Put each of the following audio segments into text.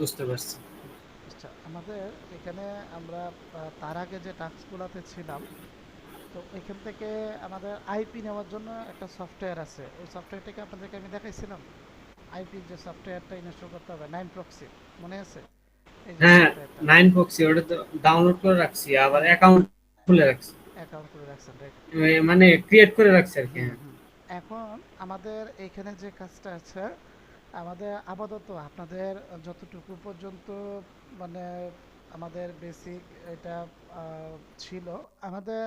বুঝতে পারছি। আচ্ছা, আমাদের এখানে আমরা তার আগে যে টাস্কগুলোতে ছিলাম, তো ওইখান থেকে আমাদের আইপি নেওয়ার জন্য একটা সফটওয়্যার আছে। ওই সফটওয়্যারটাকে আপনাদেরকে আমি দেখাইছিলাম। আইপির যে সফটওয়্যারটা ইনস্টল করতে হবে, নাইন প্রক্সি, মনে আছে? এই যে হ্যাঁ, সফটওয়্যারটা। 9 প্রক্সি ওটা তো ডাউনলোড করে রাখছি, আবার হ্যাঁ, অ্যাকাউন্ট খুলে রাখছি। অ্যাকাউন্ট করে রাখছেন, রাইট? মানে ক্রিয়েট করে রাখছি আর কি, হুম হ্যাঁ। হুম। এখন আমাদের এইখানে যে কাজটা আছে, আমাদের আপাতত আপনাদের যতটুকু পর্যন্ত মানে আমাদের বেসিক এটা ছিল, আমাদের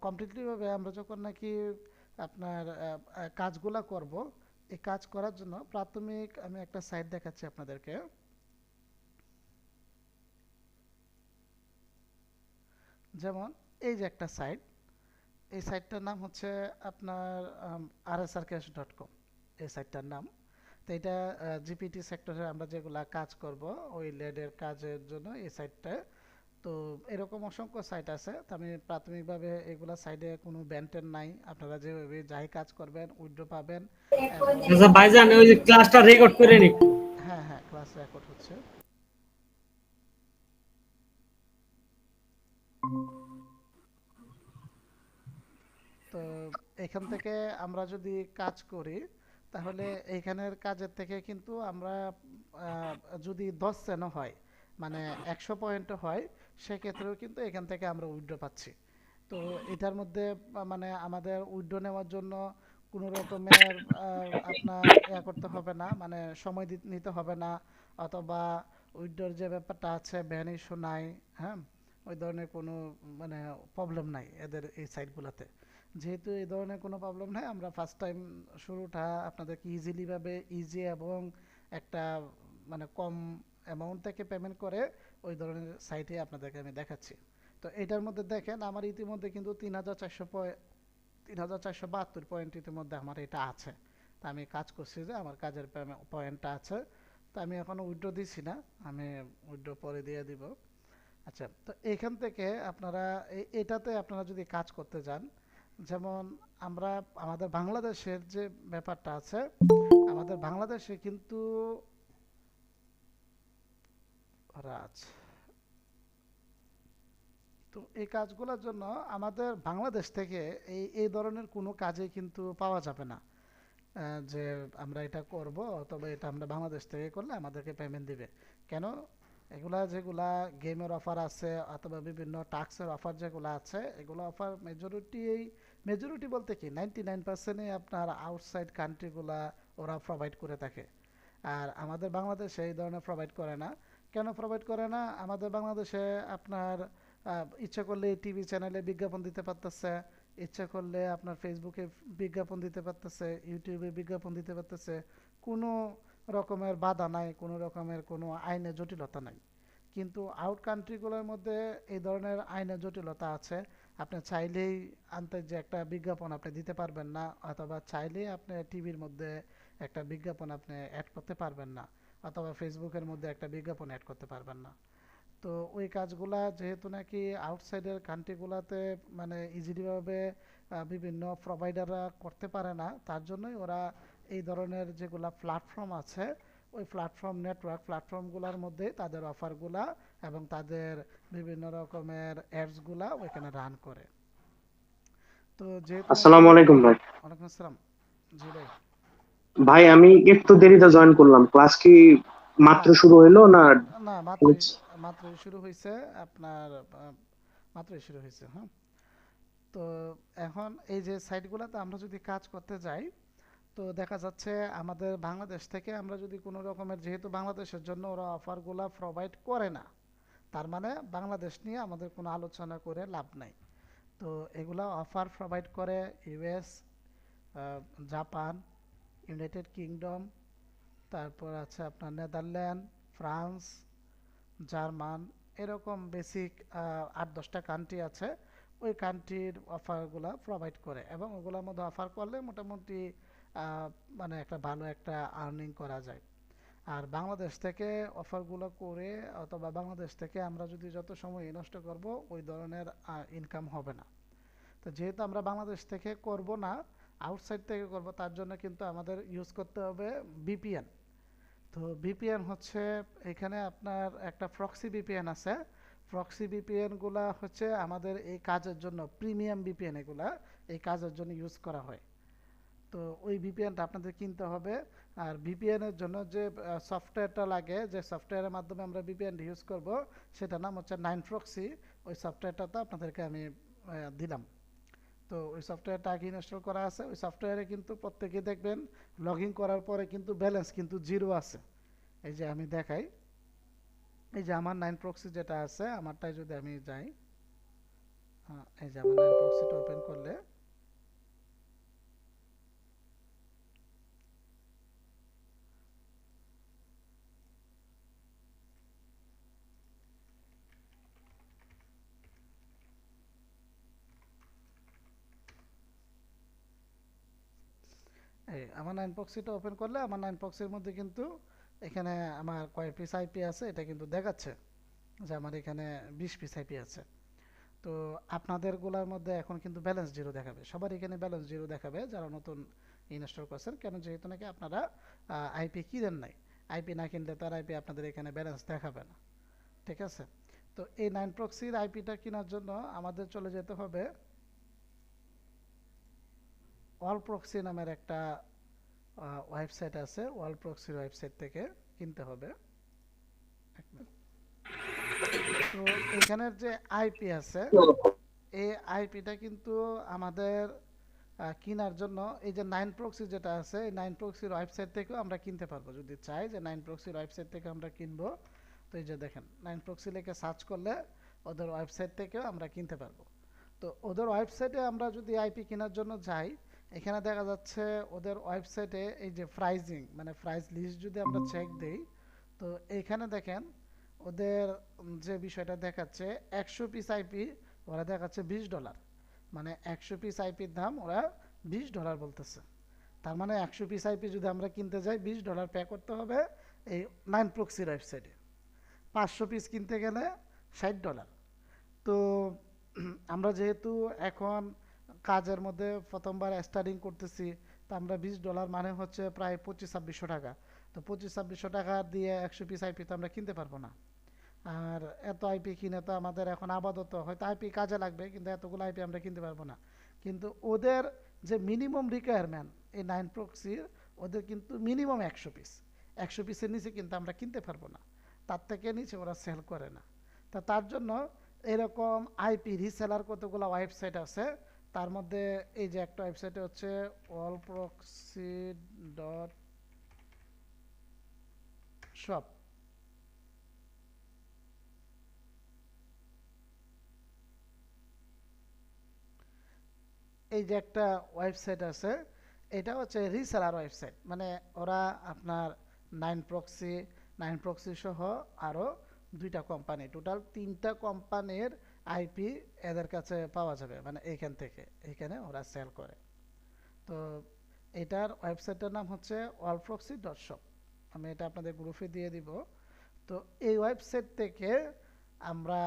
কমপ্লিটলি ভাবে আমরা যখন নাকি আপনার কাজগুলা করব, এই কাজ করার জন্য প্রাথমিক আমি একটা সাইট দেখাচ্ছি আপনাদেরকে। যেমন এই যে একটা সাইট, এই সাইটটার নাম হচ্ছে আপনার rsrcash.com, এই সাইটটার নাম। তো এটা জিপিটি সেক্টরে আমরা যেগুলা কাজ করব, ওই লেডের কাজের জন্য এই সাইটটা। তো এরকম অসংখ্য সাইট আছে, তো আমি প্রাথমিকভাবে এগুলা সাইডে কোনো ব্যান্ডের নাই, আপনারা যেভাবে যাই কাজ করবেন উইথড্র পাবেন। এবং আচ্ছা ভাইজান, ওই যে ক্লাসটা রেকর্ড করে নি। হ্যাঁ হ্যাঁ, ক্লাস রেকর্ড হচ্ছে। তো এখান থেকে আমরা যদি কাজ করি, তাহলে এইখানের কাজের থেকে কিন্তু আমরা আহ, যদি 10 সেন্টও হয়, মানে 100 পয়েন্টও হয়, সেক্ষেত্রেও কিন্তু এখান থেকে আমরা উইথড্র পাচ্ছি। তো এটার মধ্যে মানে আমাদের উইথড্র নেওয়ার জন্য কোনো রকমের আপনার করতে হবে না, মানে সময় নিতে হবে না, অথবা উইথড্রর যে ব্যাপারটা আছে ভ্যানিশও নাই। হ্যাঁ, ওই ধরনের কোনো মানে প্রবলেম নাই এদের এই সাইটগুলোতে। যেহেতু এই ধরনের কোনো প্রবলেম নাই, আমরা ফার্স্ট টাইম শুরুটা আপনাদেরকে ইজিলিভাবে ইজি এবং একটা মানে কম অ্যামাউন্ট থেকে পেমেন্ট করে ওই ধরনের সাইটে আপনাদেরকে আমি দেখাচ্ছি। তো এটার মধ্যে দেখেন আমার ইতিমধ্যে কিন্তু 3,472 পয়েন্ট ইতিমধ্যে আমার এটা আছে। তা আমি কাজ করছি, যে আমার কাজের পয়েন্টটা আছে। তো আমি এখনও উইথড্র দিছি না, আমি উইথড্র পরে দিয়ে দিব। আচ্ছা, তো এখান থেকে আপনারা এটাতে আপনারা যদি কাজ করতে যান, যেমন আমরা আমাদের বাংলাদেশের যে ব্যাপারটা আছে, আমাদের বাংলাদেশে কিন্তু রাজ, তো এই কাজগুলোর জন্য আমাদের বাংলাদেশ থেকে এই ধরনের কোনো কাজে কিন্তু পাওয়া যাবে না। যে আমরা এটা করব, তবে এটা আমরা বাংলাদেশ থেকে করলে আমাদেরকে পেমেন্ট দিবে। কেন? এগুলা যেগুলা গেমের অফার আছে অথবা বিভিন্ন টাস্কের অফার যেগুলো আছে, এগুলো অফার মেজরিটি বলতে কি 99%ই আপনার আউটসাইড কান্ট্রিগুলা ওরা প্রোভাইড করে থাকে। আর আমাদের বাংলাদেশে এই ধরনের প্রোভাইড করে না। কেন প্রোভাইড করে না? আমাদের বাংলাদেশে আপনার ইচ্ছা করলে টিভি চ্যানেলে বিজ্ঞাপন দিতে পারতেছে, ইচ্ছা করলে আপনার ফেসবুকে বিজ্ঞাপন দিতে পারতেছে, ইউটিউবে বিজ্ঞাপন দিতে পারতেছে। কোনো রকমের বাধা নাই, কোনো রকমের কোনো আইনের জটিলতা নাই। কিন্তু আউট কান্ট্রিগুলোর মধ্যে এই ধরনের আইনের জটিলতা আছে। আপনি চাইলেই আনতে যে একটা বিজ্ঞাপন আপনি দিতে পারবেন না, অথবা চাইলেই আপনি টিভির মধ্যে একটা বিজ্ঞাপন আপনি অ্যাড করতে পারবেন না, অথবা ফেসবুকের মধ্যে একটা বিজ্ঞাপন অ্যাড করতে পারবেন না। তো ওই কাজগুলা যেহেতু নাকি আউটসাইডের কান্ট্রিগুলোতে মানে ইজিলিভাবে বিভিন্ন প্রোভাইডাররা করতে পারে না, তার জন্যই ওরা এই ধরনের যেগুলা প্ল্যাটফর্ম আছে, ওই প্ল্যাটফর্ম নেটওয়ার্ক প্ল্যাটফর্মগুলোর মধ্যে তাদের অফারগুলা এবং তাদের বিভিন্ন রকমের অ্যাডসগুলা ওইখানে রান করে। তো যেহেতু নাকি আসসালামু আলাইকুম ভাই। ওয়ালাইকুম আসসালাম। জি ভাই। ভাই আমি একটু দেরিতে জয়েন করলাম, ক্লাস কি না মাত্র শুরু হইলো না? না, মাত্রই মাত্রই শুরু হয়েছে আপনার, মাত্রই শুরু হয়েছে। হ্যাঁ, তো এখন এই যে সাইটগুলোতে আমরা যদি কাজ করতে যাই, তো দেখা যাচ্ছে আমাদের বাংলাদেশ থেকে আমরা যদি কোনো রকমের, যেহেতু বাংলাদেশের জন্য ওরা অফারগুলো প্রোভাইড করে না, তার মানে বাংলাদেশ নিয়ে আমাদের কোনো আলোচনা করে লাভ নাই। তো এগুলা অফার প্রোভাইড করে ইউএস, জাপান, ইউনাইটেড কিংডম, তারপর আছে আপনার নেদারল্যান্ড, ফ্রান্স, জার্মান, এরকম বেসিক 8-10টা কান্ট্রি আছে। ওই কান্ট্রির অফারগুলো প্রোভাইড করে এবং ওগুলোর মধ্যে অফার করলে মোটামুটি আহ, মানে একটা ভালো একটা আর্নিং করা যায়। আর বাংলাদেশ থেকে অফারগুলো করে অথবা বাংলাদেশ থেকে আমরা যদি যত সময় নষ্ট করব, ওই ধরনের ইনকাম হবে না। তো যেহেতু আমরা বাংলাদেশ থেকে করব না, আউটসাইড থেকে করব, তার জন্য কিন্তু আমাদের ইউজ করতে হবে ভিপিএন। তো ভিপিএন হচ্ছে এখানে আপনার একটা প্রক্সি ভিপিএন আছে। প্রক্সি ভিপিএন গুলা হচ্ছে আমাদের এই কাজের জন্য প্রিমিয়াম ভিপিএন, এগুলা এই কাজের জন্য ইউজ করা হয়। তো ওই ভিপিএনটা আপনাদের কিনতে হবে। আর ভিপিএন এর জন্য যে সফটওয়্যারটা লাগে, যে সফটওয়্যারের মাধ্যমে আমরা ভিপিএন ইউজ করব, সেটার নাম হচ্ছে নাইন প্রক্সি। ওই সফটওয়্যারটা তো আপনাদেরকে আমি দিলাম। তো ওই সফটওয়্যারটা আগে ইনস্টল করা আছে। ওই সফটওয়্যারে কিন্তু প্রত্যেকেই দেখবেন লগ ইন করার পরে কিন্তু ব্যালেন্স কিন্তু জিরো আছে। এই যে আমি দেখাই, এই যে আমার নাইন প্রক্সি যেটা আছে, আমারটাই যদি আমি যাই, এই যে আমার নাইন প্রক্সিটা ওপেন করলে এই আমার নাইন প্রক্সিটা ওপেন করলে আমার নাইন প্রক্সির মধ্যে কিন্তু এখানে আমার কয় পিস আইপি আছে এটা কিন্তু দেখাচ্ছে যে আমার এখানে 20 পিস আইপি আছে। তো আপনাদের গুলার মধ্যে এখন কিন্তু ব্যালেন্স জিরো দেখাবে, সবার এখানে ব্যালেন্স জিরো দেখাবে যারা নতুন ইনস্টল করছেন, কেন যেহেতু নাকি আপনারা আইপি কিনেন নাই। আইপি না কিনলে তার আইপি আপনাদের এখানে ব্যালেন্স দেখাবে না। ঠিক আছে? তো এই নাইন প্রক্সির আইপিটা কেনার জন্য আমাদের চলে যেতে হবে অল প্রক্সি নামের একটা ওয়েবসাইট আছে। অল প্রক্সির ওয়েবসাইট থেকে কিনতে হবে। এক মিনিট। তো এখানের যে আইপি আছে, এই আইপিটা কিন্তু আমাদের কেনার জন্য এই যে নাইন প্রক্সি যেটা আছে, এই নাইন প্রক্সির ওয়েবসাইট থেকেও আমরা কিনতে পারবো। যদি চাই যে নাইন প্রক্সির ওয়েবসাইট থেকে আমরা কিনবো, তো এই যে দেখেন নাইন প্রক্সি লিখে সার্চ করলে ওদের ওয়েবসাইট থেকেও আমরা কিনতে পারবো। তো ওদের ওয়েবসাইটে আমরা যদি আইপি কেনার জন্য যাই, এখানে দেখা যাচ্ছে ওদের ওয়েবসাইটে এই যে প্রাইজিং মানে প্রাইস লিস্ট যদি আমরা চেক দিই, তো এইখানে দেখেন ওদের যে বিষয়টা দেখাচ্ছে 100 পিস আইপি ওরা দেখাচ্ছে $20। মানে 100 পিস আইপির দাম ওরা $20 বলতেছে। তার মানে 100 পিস আইপি যদি আমরা কিনতে যাই $20 পে করতে হবে এই নাইন প্রক্সির ওয়েবসাইটে। 500 পিস কিনতে গেলে $60। তো আমরা যেহেতু এখন কাজের মধ্যে প্রথমবার স্টার্টিং করতেছি, তো আমরা $20 মানে হচ্ছে প্রায় 25-2600 টাকা। তো 25-2600 টাকা দিয়ে 100 পিস আইপি তো আমরা কিনতে পারবো না। আর এত আইপি কিনে তো আমাদের এখন আপাতত হয়তো আইপি কাজে লাগবে, কিন্তু এতগুলো আইপি আমরা কিনতে পারবো না। কিন্তু ওদের যে মিনিমাম রিকোয়ারমেন্ট এই নাইন প্রক্সির, ওদের কিন্তু মিনিমাম 100 পিস, 100 পিসের নিচে কিন্তু আমরা কিনতে পারবো না। তার থেকে নিচে ওরা সেল করে না। তা তার জন্য এরকম আইপি রিসেলার কতগুলো ওয়েবসাইট আছে। তার মধ্যে এই যে একটা ওয়েবসাইট হচ্ছে allproxy.shop। এই যে একটা ওয়েবসাইট আছে, এটা হচ্ছে রিসেলার ওয়েবসাইট। মানে ওরা আপনার নাইন প্রক্সি, নাইন প্রক্সি সহ আরও দুইটা কোম্পানি, টোটাল 3টা কোম্পানির আইপি এদের কাছে পাওয়া যাবে। মানে এইখান থেকে এইখানে ওরা সেল করে। তো এটার ওয়েবসাইটের নাম হচ্ছে allproxy.shop। আমি এটা আপনাদের গ্রুপে দিয়ে দিব। তো এই ওয়েবসাইট থেকে আমরা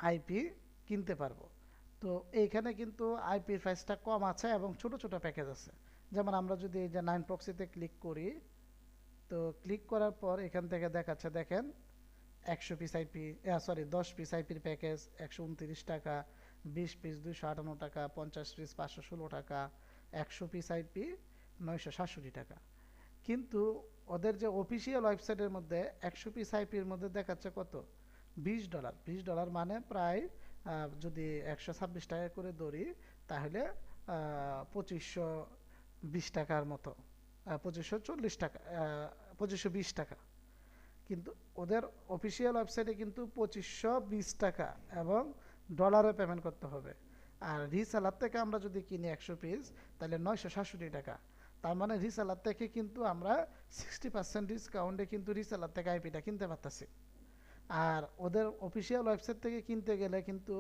আইপি কিনতে পারবো। তো এইখানে কিন্তু আইপির প্রাইসটা কম আছে এবং ছোট ছোট প্যাকেজ আছে। যেমন আমরা যদি এই যে নাইন প্রক্সিতে ক্লিক করি, তো ক্লিক করার পর এখান থেকে দেখাচ্ছে দেখেন 100 পিস আইপি, সরি 10 পিস আইপির প্যাকেজ 129 টাকা, 20 পিস 258 টাকা, 50 পিস 516 টাকা, 100 পিস আইপি 967 টাকা। কিন্তু ওদের যে অফিসিয়াল ওয়েবসাইটের মধ্যে 100 পিস আইপির মধ্যে দেখাচ্ছে কত, $20। $20 মানে প্রায় যদি 126 টাকা করে ধরি, তাহলে 2520 টাকার মতো, 2540 টাকা, 2520 টাকা। কিন্তু ওদের অফিসিয়াল ওয়েবসাইটে কিন্তু 2520 টাকা এবং ডলারে পেমেন্ট করতে হবে। আর রিসেলার থেকে আমরা যদি কিনি 100 পিস, তাহলে 967 টাকা। তার মানে রিসেলার থেকে কিন্তু আমরা 60% ডিসকাউন্টে কিন্তু রিসেলার থেকে আইপিটা কিনতে পারতেছি। আর ওদের অফিসিয়াল ওয়েবসাইট থেকে কিনতে গেলে কিন্তু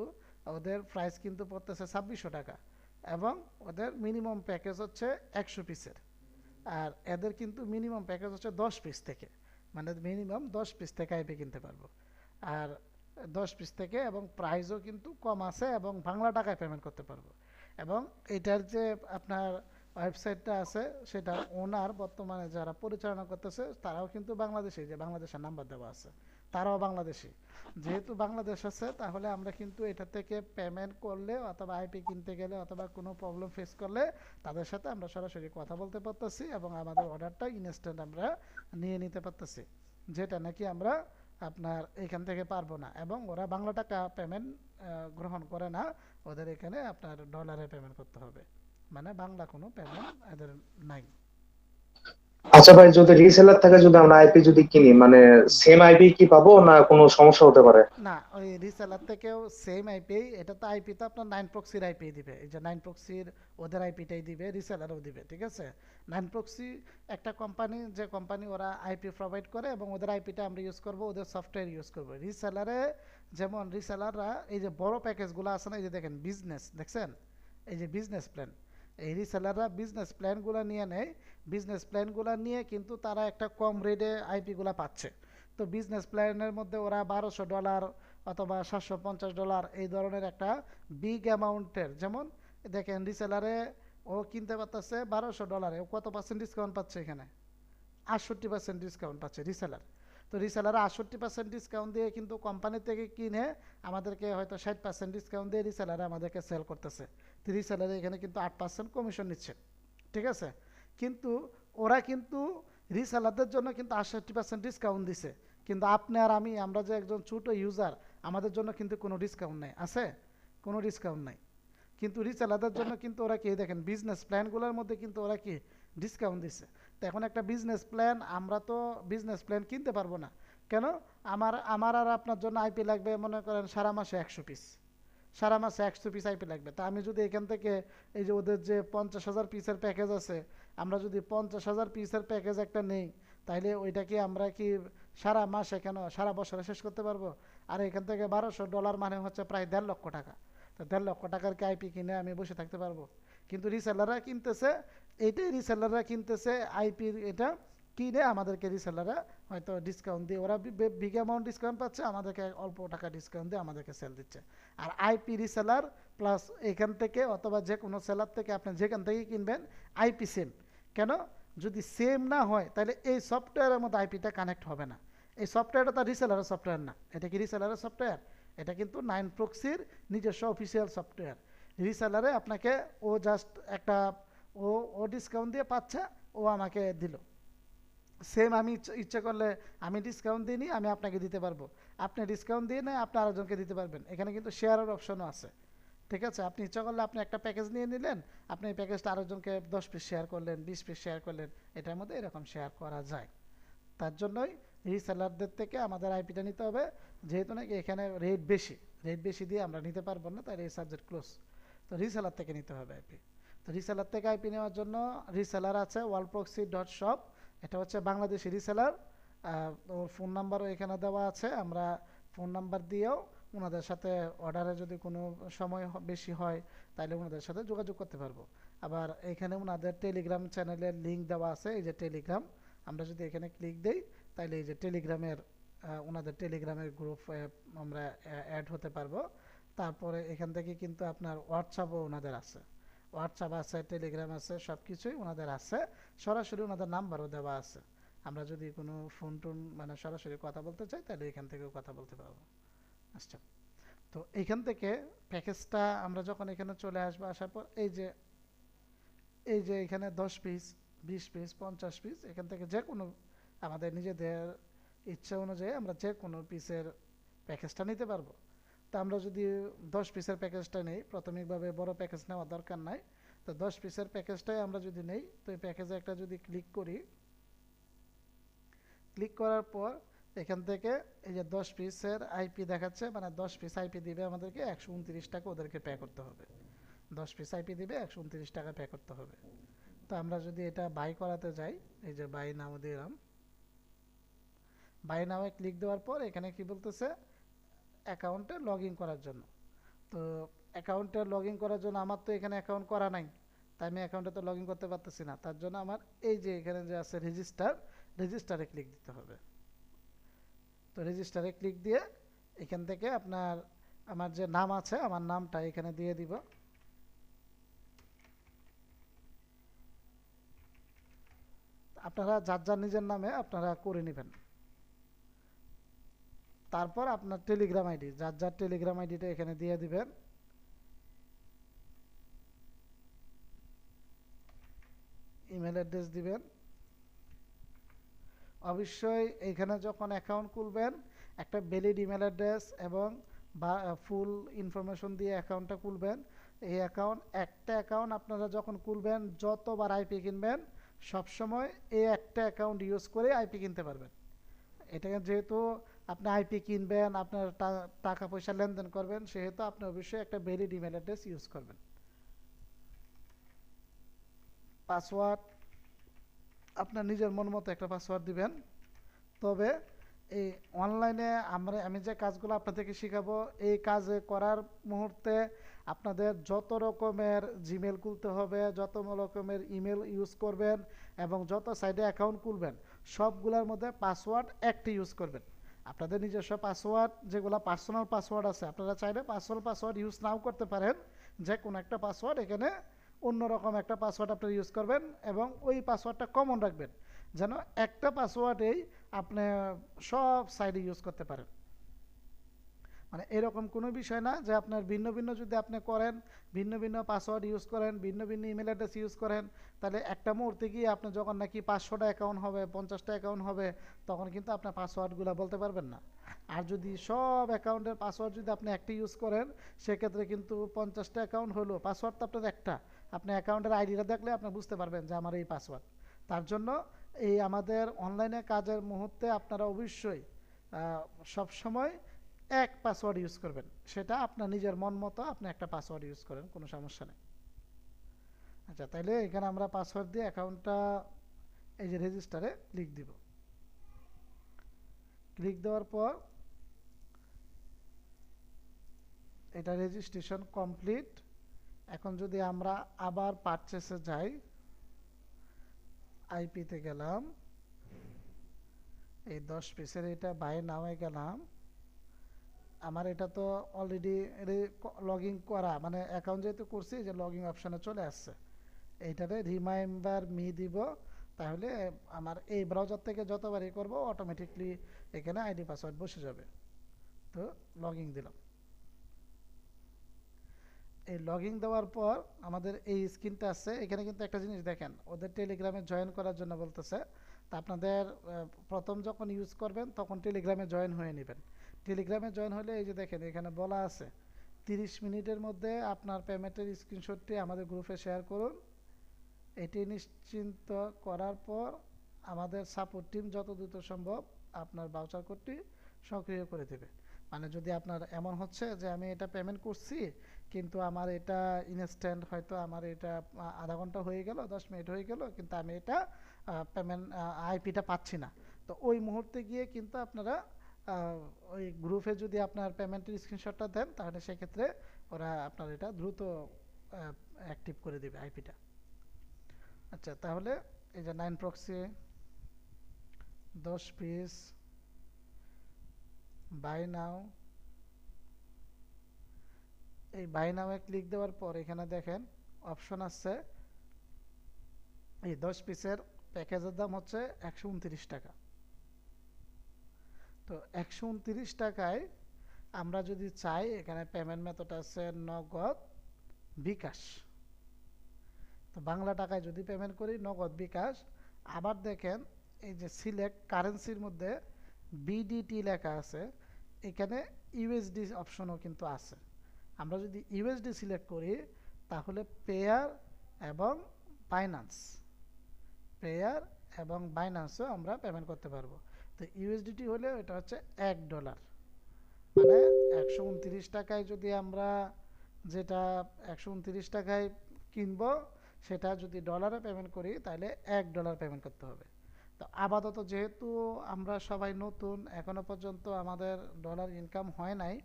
ওদের প্রাইস কিন্তু পড়তেছে 2600 টাকা এবং ওদের মিনিমাম প্যাকেজ হচ্ছে 100 পিসের। আর এদের কিন্তু মিনিমাম প্যাকেজ হচ্ছে 10 পিস থেকে, মানে মিনিমাম 10 পিস থেকে আইপি কিনতে পারবো। আর 10 পিস থেকে এবং প্রাইসও কিন্তু কম আছে এবং বাংলা টাকায় পেমেন্ট করতে পারবো। এবং এটার যে আপনার ওয়েবসাইটটা আছে সেটার ওনার বর্তমানে যারা পরিচালনা করতেছে তারাও কিন্তু বাংলাদেশি, যে বাংলাদেশের নাম্বার দেওয়া আছে তারাও বাংলাদেশি। যেহেতু বাংলাদেশ আছে তাহলে আমরা কিন্তু এটা থেকে পেমেন্ট করলে অথবা আইপি কিনতে গেলে অথবা কোনো প্রবলেম ফেস করলে তাদের সাথে আমরা সরাসরি কথা বলতে পারতেছি এবং আমাদের অর্ডারটা ইনস্ট্যান্ট আমরা নিয়ে নিতে পারতেছি, যেটা নাকি আমরা আপনার এখান থেকে পারবো না। এবং ওরা বাংলা টাকা পেমেন্ট গ্রহণ করে না, ওদের এখানে আপনার ডলারে পেমেন্ট করতে হবে, মানে বাংলা কোনো পেমেন্ট এদের নাই। আচ্ছা ভাই, যদি রিসেলার থেকে যদি আমরা আইপি যদি কিনি, মানে সেম আইপি কি পাবো না কোনো সমস্যা হতে পারে? না, ওই রিসেলার থেকেও সেম আইপি, এটা তো আইপি তো আপনার 9 প্রক্সির আইপি দিবে, এই যে 9 প্রক্সির ওদের আইপিটাই দিবে, রিসেলারও দিবে, ঠিক আছে। 9 প্রক্সি একটা কোম্পানি, যে কোম্পানি ওরা আইপি প্রোভাইড করে এবং ওদের আইপিটা আমরা ইউজ করব, ওদের সফটওয়্যার ইউজ করব। রিসেলারে যেমন রিসেলাররা এই যে বড় প্যাকেজগুলো আছে না, এই যে দেখেন বিজনেস, দেখছেন এই যে বিজনেস প্ল্যান, এই রিসেলাররা বিজনেস প্ল্যানগুলো নিয়ে নেয়, বিজনেস প্ল্যানগুলো নিয়ে কিন্তু তারা একটা কম রেটে আইপিগুলো পাচ্ছে। তো বিজনেস প্ল্যানের মধ্যে ওরা $1200 অথবা $750 এই ধরনের একটা বিগ অ্যামাউন্টের, যেমন দেখেন রিসেলারে ও কিনতে পারতেছে $1200, ও কত পার্সেন্ট ডিসকাউন্ট পাচ্ছে এখানে? 68% ডিসকাউন্ট পাচ্ছে রিসেলার। তো রিসেলাররা 68% ডিসকাউন্ট দিয়ে কিন্তু কোম্পানি থেকে কিনে আমাদেরকে হয়তো 60% ডিসকাউন্ট দিয়ে রিসেলারে আমাদেরকে সেল করতেছে। তো রিসেলারে এখানে কিন্তু 8% কমিশন নিচ্ছে, ঠিক আছে। কিন্তু ওরা কিন্তু রিসেলারদের জন্য কিন্তু 68% ডিসকাউন্ট দিছে, কিন্তু আপনি আর আমি, আমরা যে একজন ছোট ইউজার, আমাদের জন্য কিন্তু কোনো ডিসকাউন্ট নেই, আছে কোনো ডিসকাউন্ট নাই। কিন্তু রিসেলারদের জন্য কিন্তু ওরা কি দেখেন বিজনেস প্ল্যানগুলোর মধ্যে কিন্তু ওরা কি ডিসকাউন্ট দিচ্ছে। তো এখন একটা বিজনেস প্ল্যান, আমরা তো বিজনেস প্ল্যান কিনতে পারবো না কেন? আমার আমার আর আপনার জন্য আইপি লাগবে মনে করেন সারা মাসে 100 পিস, সারা মাসে 100 পিস আইপি লাগবে। তা আমি যদি এখান থেকে এই যে ওদের যে 50,000 পিসের প্যাকেজ আছে, আমরা যদি 50,000 পিসের প্যাকেজ একটা নেই, তাইলে ওইটা কি আমরা কি সারা মাসে কেন সারা বছরে শেষ করতে পারবো? আর এখান থেকে $1200 মানে হচ্ছে প্রায় 1.5 লক্ষ টাকা। তো 1.5 লক্ষ টাকার কি আইপি কিনে আমি বসে থাকতে পারবো? কিন্তু রিসেলাররা কিনতেছে, এইটাই রিসেলাররা কিনতেছে আইপি, এটা কিনে আমাদেরকে রিসেলাররা হয়তো ডিসকাউন্ট দিয়ে, ওরা বিগ অ্যামাউন্ট ডিসকাউন্ট পাচ্ছে, আমাদেরকে অল্প টাকা ডিসকাউন্ট দিয়ে আমাদেরকে সেল দিচ্ছে। আর আইপি রিসেলার প্লাস এখান থেকে অথবা যে কোনো সেলার থেকে আপনি যেখান থেকে কিনবেন আইপি সেম। কেন? যদি সেম না হয় তাহলে এই সফটওয়্যারের মধ্যে আইপিটা কানেক্ট হবে না। এই সফটওয়্যারটা তার রিসেলারের সফটওয়্যার না, এটা কি রিসেলারের সফটওয়্যার? এটা কিন্তু 9 প্রক্সির নিজস্ব অফিসিয়াল সফটওয়্যার। রিসেলারে আপনাকে ও জাস্ট একটা ও ও ডিসকাউন্ট দিয়ে পাচ্ছে, ও আমাকে দিল। সেম আমি ইচ্ছা করলে আমি ডিসকাউন্ট দিইনি, আমি আপনাকে দিতে পারবো, আপনি ডিসকাউন্ট দিয়ে নেয় আপনি আরেকজনকে দিতে পারবেন। এখানে কিন্তু শেয়ারের অপশনও আছে, ঠিক আছে। আপনি ইচ্ছা করলে আপনি একটা প্যাকেজ নিয়ে নিলেন, আপনি এই প্যাকেজটা আরেকজনকে 10 পিস শেয়ার করলেন, 20 পিস শেয়ার করলেন, এটার মধ্যে এরকম শেয়ার করা যায়। তার জন্যই রিসেলারদের থেকে আমাদের আইপিটা নিতে হবে, যেহেতু নাকি এখানে রেট বেশি, রেট বেশি দিয়ে আমরা নিতে পারবো না, তাই এই সাবজেক্ট ক্লোজ। তো রিসেলার থেকে নিতে হবে আইপি। তো রিসেলার থেকে আইপি নেওয়ার জন্য রিসেলার আছে worldproxy.shop, এটা হচ্ছে বাংলাদেশি রিসেলার। ওর ফোন নাম্বারও এখানে দেওয়া আছে, আমরা ফোন নাম্বার দিয়েও ওনাদের সাথে অর্ডারে যদি কোনো সময় বেশি হয় তাহলে ওনাদের সাথে যোগাযোগ করতে পারবো। আবার এখানে ওনাদের টেলিগ্রাম চ্যানেলের লিঙ্ক দেওয়া আছে, এই যে টেলিগ্রাম, আমরা যদি এখানে ক্লিক দেই তাহলে এই যে টেলিগ্রামের ওনাদের টেলিগ্রামের গ্রুপ আমরা অ্যাড হতে পারবো। তারপরে এখান থেকে কিন্তু আপনার হোয়াটসঅ্যাপও ওনাদের আছে, হোয়াটসঅ্যাপ আছে, টেলিগ্রাম আছে, সব কিছুই ওনাদের আছে। সরাসরি ওনাদের নাম্বারও দেওয়া আছে, আমরা যদি কোনো ফোন টোন মানে সরাসরি কথা বলতে চাই তাহলে এখান থেকেও কথা বলতে পারবো। আচ্ছা, তো এখান থেকে প্যাকেজটা আমরা যখন এখানে চলে আসবো, আসার পর এই যে এখানে 10 পিস, 20 পিস, 50 পিস, এখান থেকে যে কোনো আমাদের নিজেদের ইচ্ছা অনুযায়ী আমরা যে কোনো পিসের প্যাকেজটা নিতে পারবো। তো আমরা যদি 10 পিসের প্যাকেজটা নেই, প্রাথমিকভাবে বড় প্যাকেজ নেওয়ার দরকার নাই। তো 10 পিসের প্যাকেজটাই আমরা যদি নেই, তো এই প্যাকেজে একটা যদি ক্লিক করি, ক্লিক করার পর এখান থেকে এই যে 10 পিসের আইপি দেখাচ্ছে, মানে 10 পিস আইপি দিবে আমাদেরকে 129 টাকা, ওদেরকে পে করতে হবে। 10 পিস আইপি দিবে 129 টাকা পে করতে হবে। তো আমরা যদি এটা বাই করাতে যাই, এই যে বাই নাও দিলাম, বাই নামে ক্লিক দেওয়ার পর এখানে কি বলতেছে অ্যাকাউন্টে লগ ইন করার জন্য। তো অ্যাকাউন্টে লগ ইন করার জন্য আমার তো এখানে অ্যাকাউন্ট করা নাই, তাই আমি অ্যাকাউন্টে তো লগ ইন করতে পারতেছি না। তার জন্য আমার এই যে এখানে যে আছে রেজিস্টার, রেজিস্টারে ক্লিক দিতে হবে। তো রেজিস্টারে ক্লিক দিয়ে এখান থেকে আপনার আমার যে নাম আছে আমার নামটা এখানে দিয়ে দিব। আপনারা যার যার নিজের নামে আপনারা করে নেবেন। তারপর আপনার টেলিগ্রাম আইডি, যার যার টেলিগ্রাম আইডিটা এখানে দিয়ে দিবেন। ইমেল অ্যাড্রেস দিবেন। অবশ্যই এইখানে যখন অ্যাকাউন্ট খুলবেন একটা ভ্যালিড ইমেল অ্যাড্রেস এবং ফুল ইনফরমেশন দিয়ে অ্যাকাউন্টটা খুলবেন। এই একটা অ্যাকাউন্ট আপনারা যখন খুলবেন, যতবার আইপি কিনবেন সবসময় এই একটা অ্যাকাউন্ট ইউজ করে আইপি কিনতে পারবেন। এটাকে যেহেতু আপনি আইপি কিনবেন, আপনার টাকা পয়সা লেনদেন করবেন, সেহেতু আপনি অবশ্যই একটা ভ্যালিড ইমেল অ্যাড্রেস ইউজ করবেন। পাসওয়ার্ড আপনার নিজের মন মতো একটা পাসওয়ার্ড দিবেন। তবে এই অনলাইনে আমি যে কাজগুলো আপনাদেরকে শেখাবো, এই কাজে করার মুহূর্তে আপনাদের যত রকমের জিমেল খুলতে হবে, যত রকমের ইমেল ইউজ করবেন এবং যত সাইডে অ্যাকাউন্ট খুলবেন, সবগুলোর মধ্যে পাসওয়ার্ড একটি ইউজ করবেন। আপনাদের নিজস্ব পাসওয়ার্ড যেগুলো পার্সোনাল পাসওয়ার্ড আছে, আপনারা চাইলে পার্সোনাল পাসওয়ার্ড ইউজ নাও করতে পারেন। যে কোনো একটা পাসওয়ার্ড এখানে অন্যরকম একটা পাসওয়ার্ড আপনারা ইউজ করবেন এবং ওই পাসওয়ার্ডটা কমন রাখবেন, যেন একটা পাসওয়ার্ডেই আপনি সব সাইডে ইউজ করতে পারেন। মানে এরকম কোনো বিষয় না যে আপনার ভিন্ন ভিন্ন যদি আপনি করেন, ভিন্ন ভিন্ন পাসওয়ার্ড ইউজ করেন, ভিন্ন ভিন্ন ইমেল অ্যাড্রেস ইউজ করেন, তাহলে একটা মুহূর্তে গিয়ে আপনি যখন নাকি 500টা অ্যাকাউন্ট হবে, 50টা অ্যাকাউন্ট হবে, তখন কিন্তু আপনার পাসওয়ার্ডগুলো বলতে পারবেন না। আর যদি সব অ্যাকাউন্টের পাসওয়ার্ড যদি আপনি একটা ইউজ করেন, সেক্ষেত্রে কিন্তু 50টা অ্যাকাউন্ট হলো, পাসওয়ার্ড তো আপনার একটা। আপনি অ্যাকাউন্টের আইডিটা দেখলে আপনি বুঝতে পারবেন যে আমার এই পাসওয়ার্ড। তার জন্য এই আমাদের অনলাইনে কাজের মুহূর্তে আপনারা অবশ্যই সবসময় এক পাসওয়ার্ড ইউজ করবেন। সেটা আপনার নিজের মন মতো আপনি একটা পাসওয়ার্ড ইউজ করেন, কোনো সমস্যা নেই। আচ্ছা, তাইলে এখানে আমরা পাসওয়ার্ড দিয়ে অ্যাকাউন্টটা এই যে রেজিস্টারে ক্লিক দিব। ক্লিক দেওয়ার পর এটা রেজিস্ট্রেশন কমপ্লিট। এখন যদি আমরা আবার পারচেসে যাই, আইপিতে গেলাম, এই 10 পিসের এটা বাই নামে গেলাম। আমার এটা তো অলরেডি লগ ইন করা, মানে অ্যাকাউন্ট যেহেতু করছি, যে লগ ইন অপশানে চলে আসছে, এইটাতে রিমাইন্ডার মি দিব। তাহলে আমার এই ব্রাউজার থেকে যতবারই করব অটোমেটিকলি এখানে আইডি পাসওয়ার্ড বসে যাবে। তো লগ ইন দিলাম। এই লগ ইন দেওয়ার পর আমাদের এই স্ক্রিনটা আছে। এখানে কিন্তু একটা জিনিস দেখেন, ওদের টেলিগ্রামে জয়েন করার জন্য বলতেছে। তা আপনাদের প্রথম যখন ইউজ করবেন তখন টেলিগ্রামে জয়েন হয়ে নেবেন। টেলিগ্রামে জয়েন হলে এই যে দেখেন এখানে বলা আছে 30 মিনিটের মধ্যে আপনার পেমেন্টের স্ক্রিনশটটি আমাদের গ্রুপে শেয়ার করুন। এটি নিশ্চিন্ত করার পর আমাদের সাপোর্ট টিম যত দ্রুত সম্ভব আপনার ভাউচার কোডটি সক্রিয় করে দেবে। মানে যদি আপনার এমন হচ্ছে যে আমি এটা পেমেন্ট করছি কিন্তু আমার এটা ইনস্ট্যান্ট, হয়তো আমার এটা আধা ঘন্টা হয়ে গেল, 10 মিনিট হয়ে গেল, কিন্তু আমি এটা পেমেন্ট আইপিটা পাচ্ছি না, তো ওই মুহূর্তে গিয়ে কিন্তু আপনারা ওই গ্রুপে যদি আপনার পেমেন্টের স্ক্রিনশটটা দেন, তাহলে সেক্ষেত্রে ওরা আপনার এটা দ্রুত অ্যাক্টিভ করে দেবে আইপিটা। আচ্ছা, তাহলে এই যে 9 প্রক্সি 10 পিস বাই নাও, এই বাই নামে ক্লিক দেওয়ার পর এখানে দেখেন অপশন আছে। এই 10 পিসের প্যাকেজের দাম হচ্ছে 129 টাকা। তো 129 টাকায় আমরা যদি চাই, এখানে পেমেন্ট মেথড আছে নগদ, বিকাশ। তো বাংলা টাকায় যদি পেমেন্ট করি নগদ, বিকাশ। আবার দেখেন এই যে সিলেক্ট কারেন্সির মধ্যে বিডিটি লেখা আছে, এখানে ইউএসডি অপশনও কিন্তু আছে। আমরা যদি ইউএসডি সিলেক্ট করি তাহলে পেয়ার এবং বাইন্যান্সও আমরা পেমেন্ট করতে পারবো। তো ইউএসডিটি হলে এটা হচ্ছে $1, মানে 129 টাকায় যদি আমরা যেটা 129 টাকায় কিনবো, সেটা যদি ডলারে পেমেন্ট করি তাহলে $1 পেমেন্ট করতে হবে। তো আপাতত যেহেতু আমরা সবাই নতুন, এখনো পর্যন্ত আমাদের ডলার ইনকাম হয় নাই,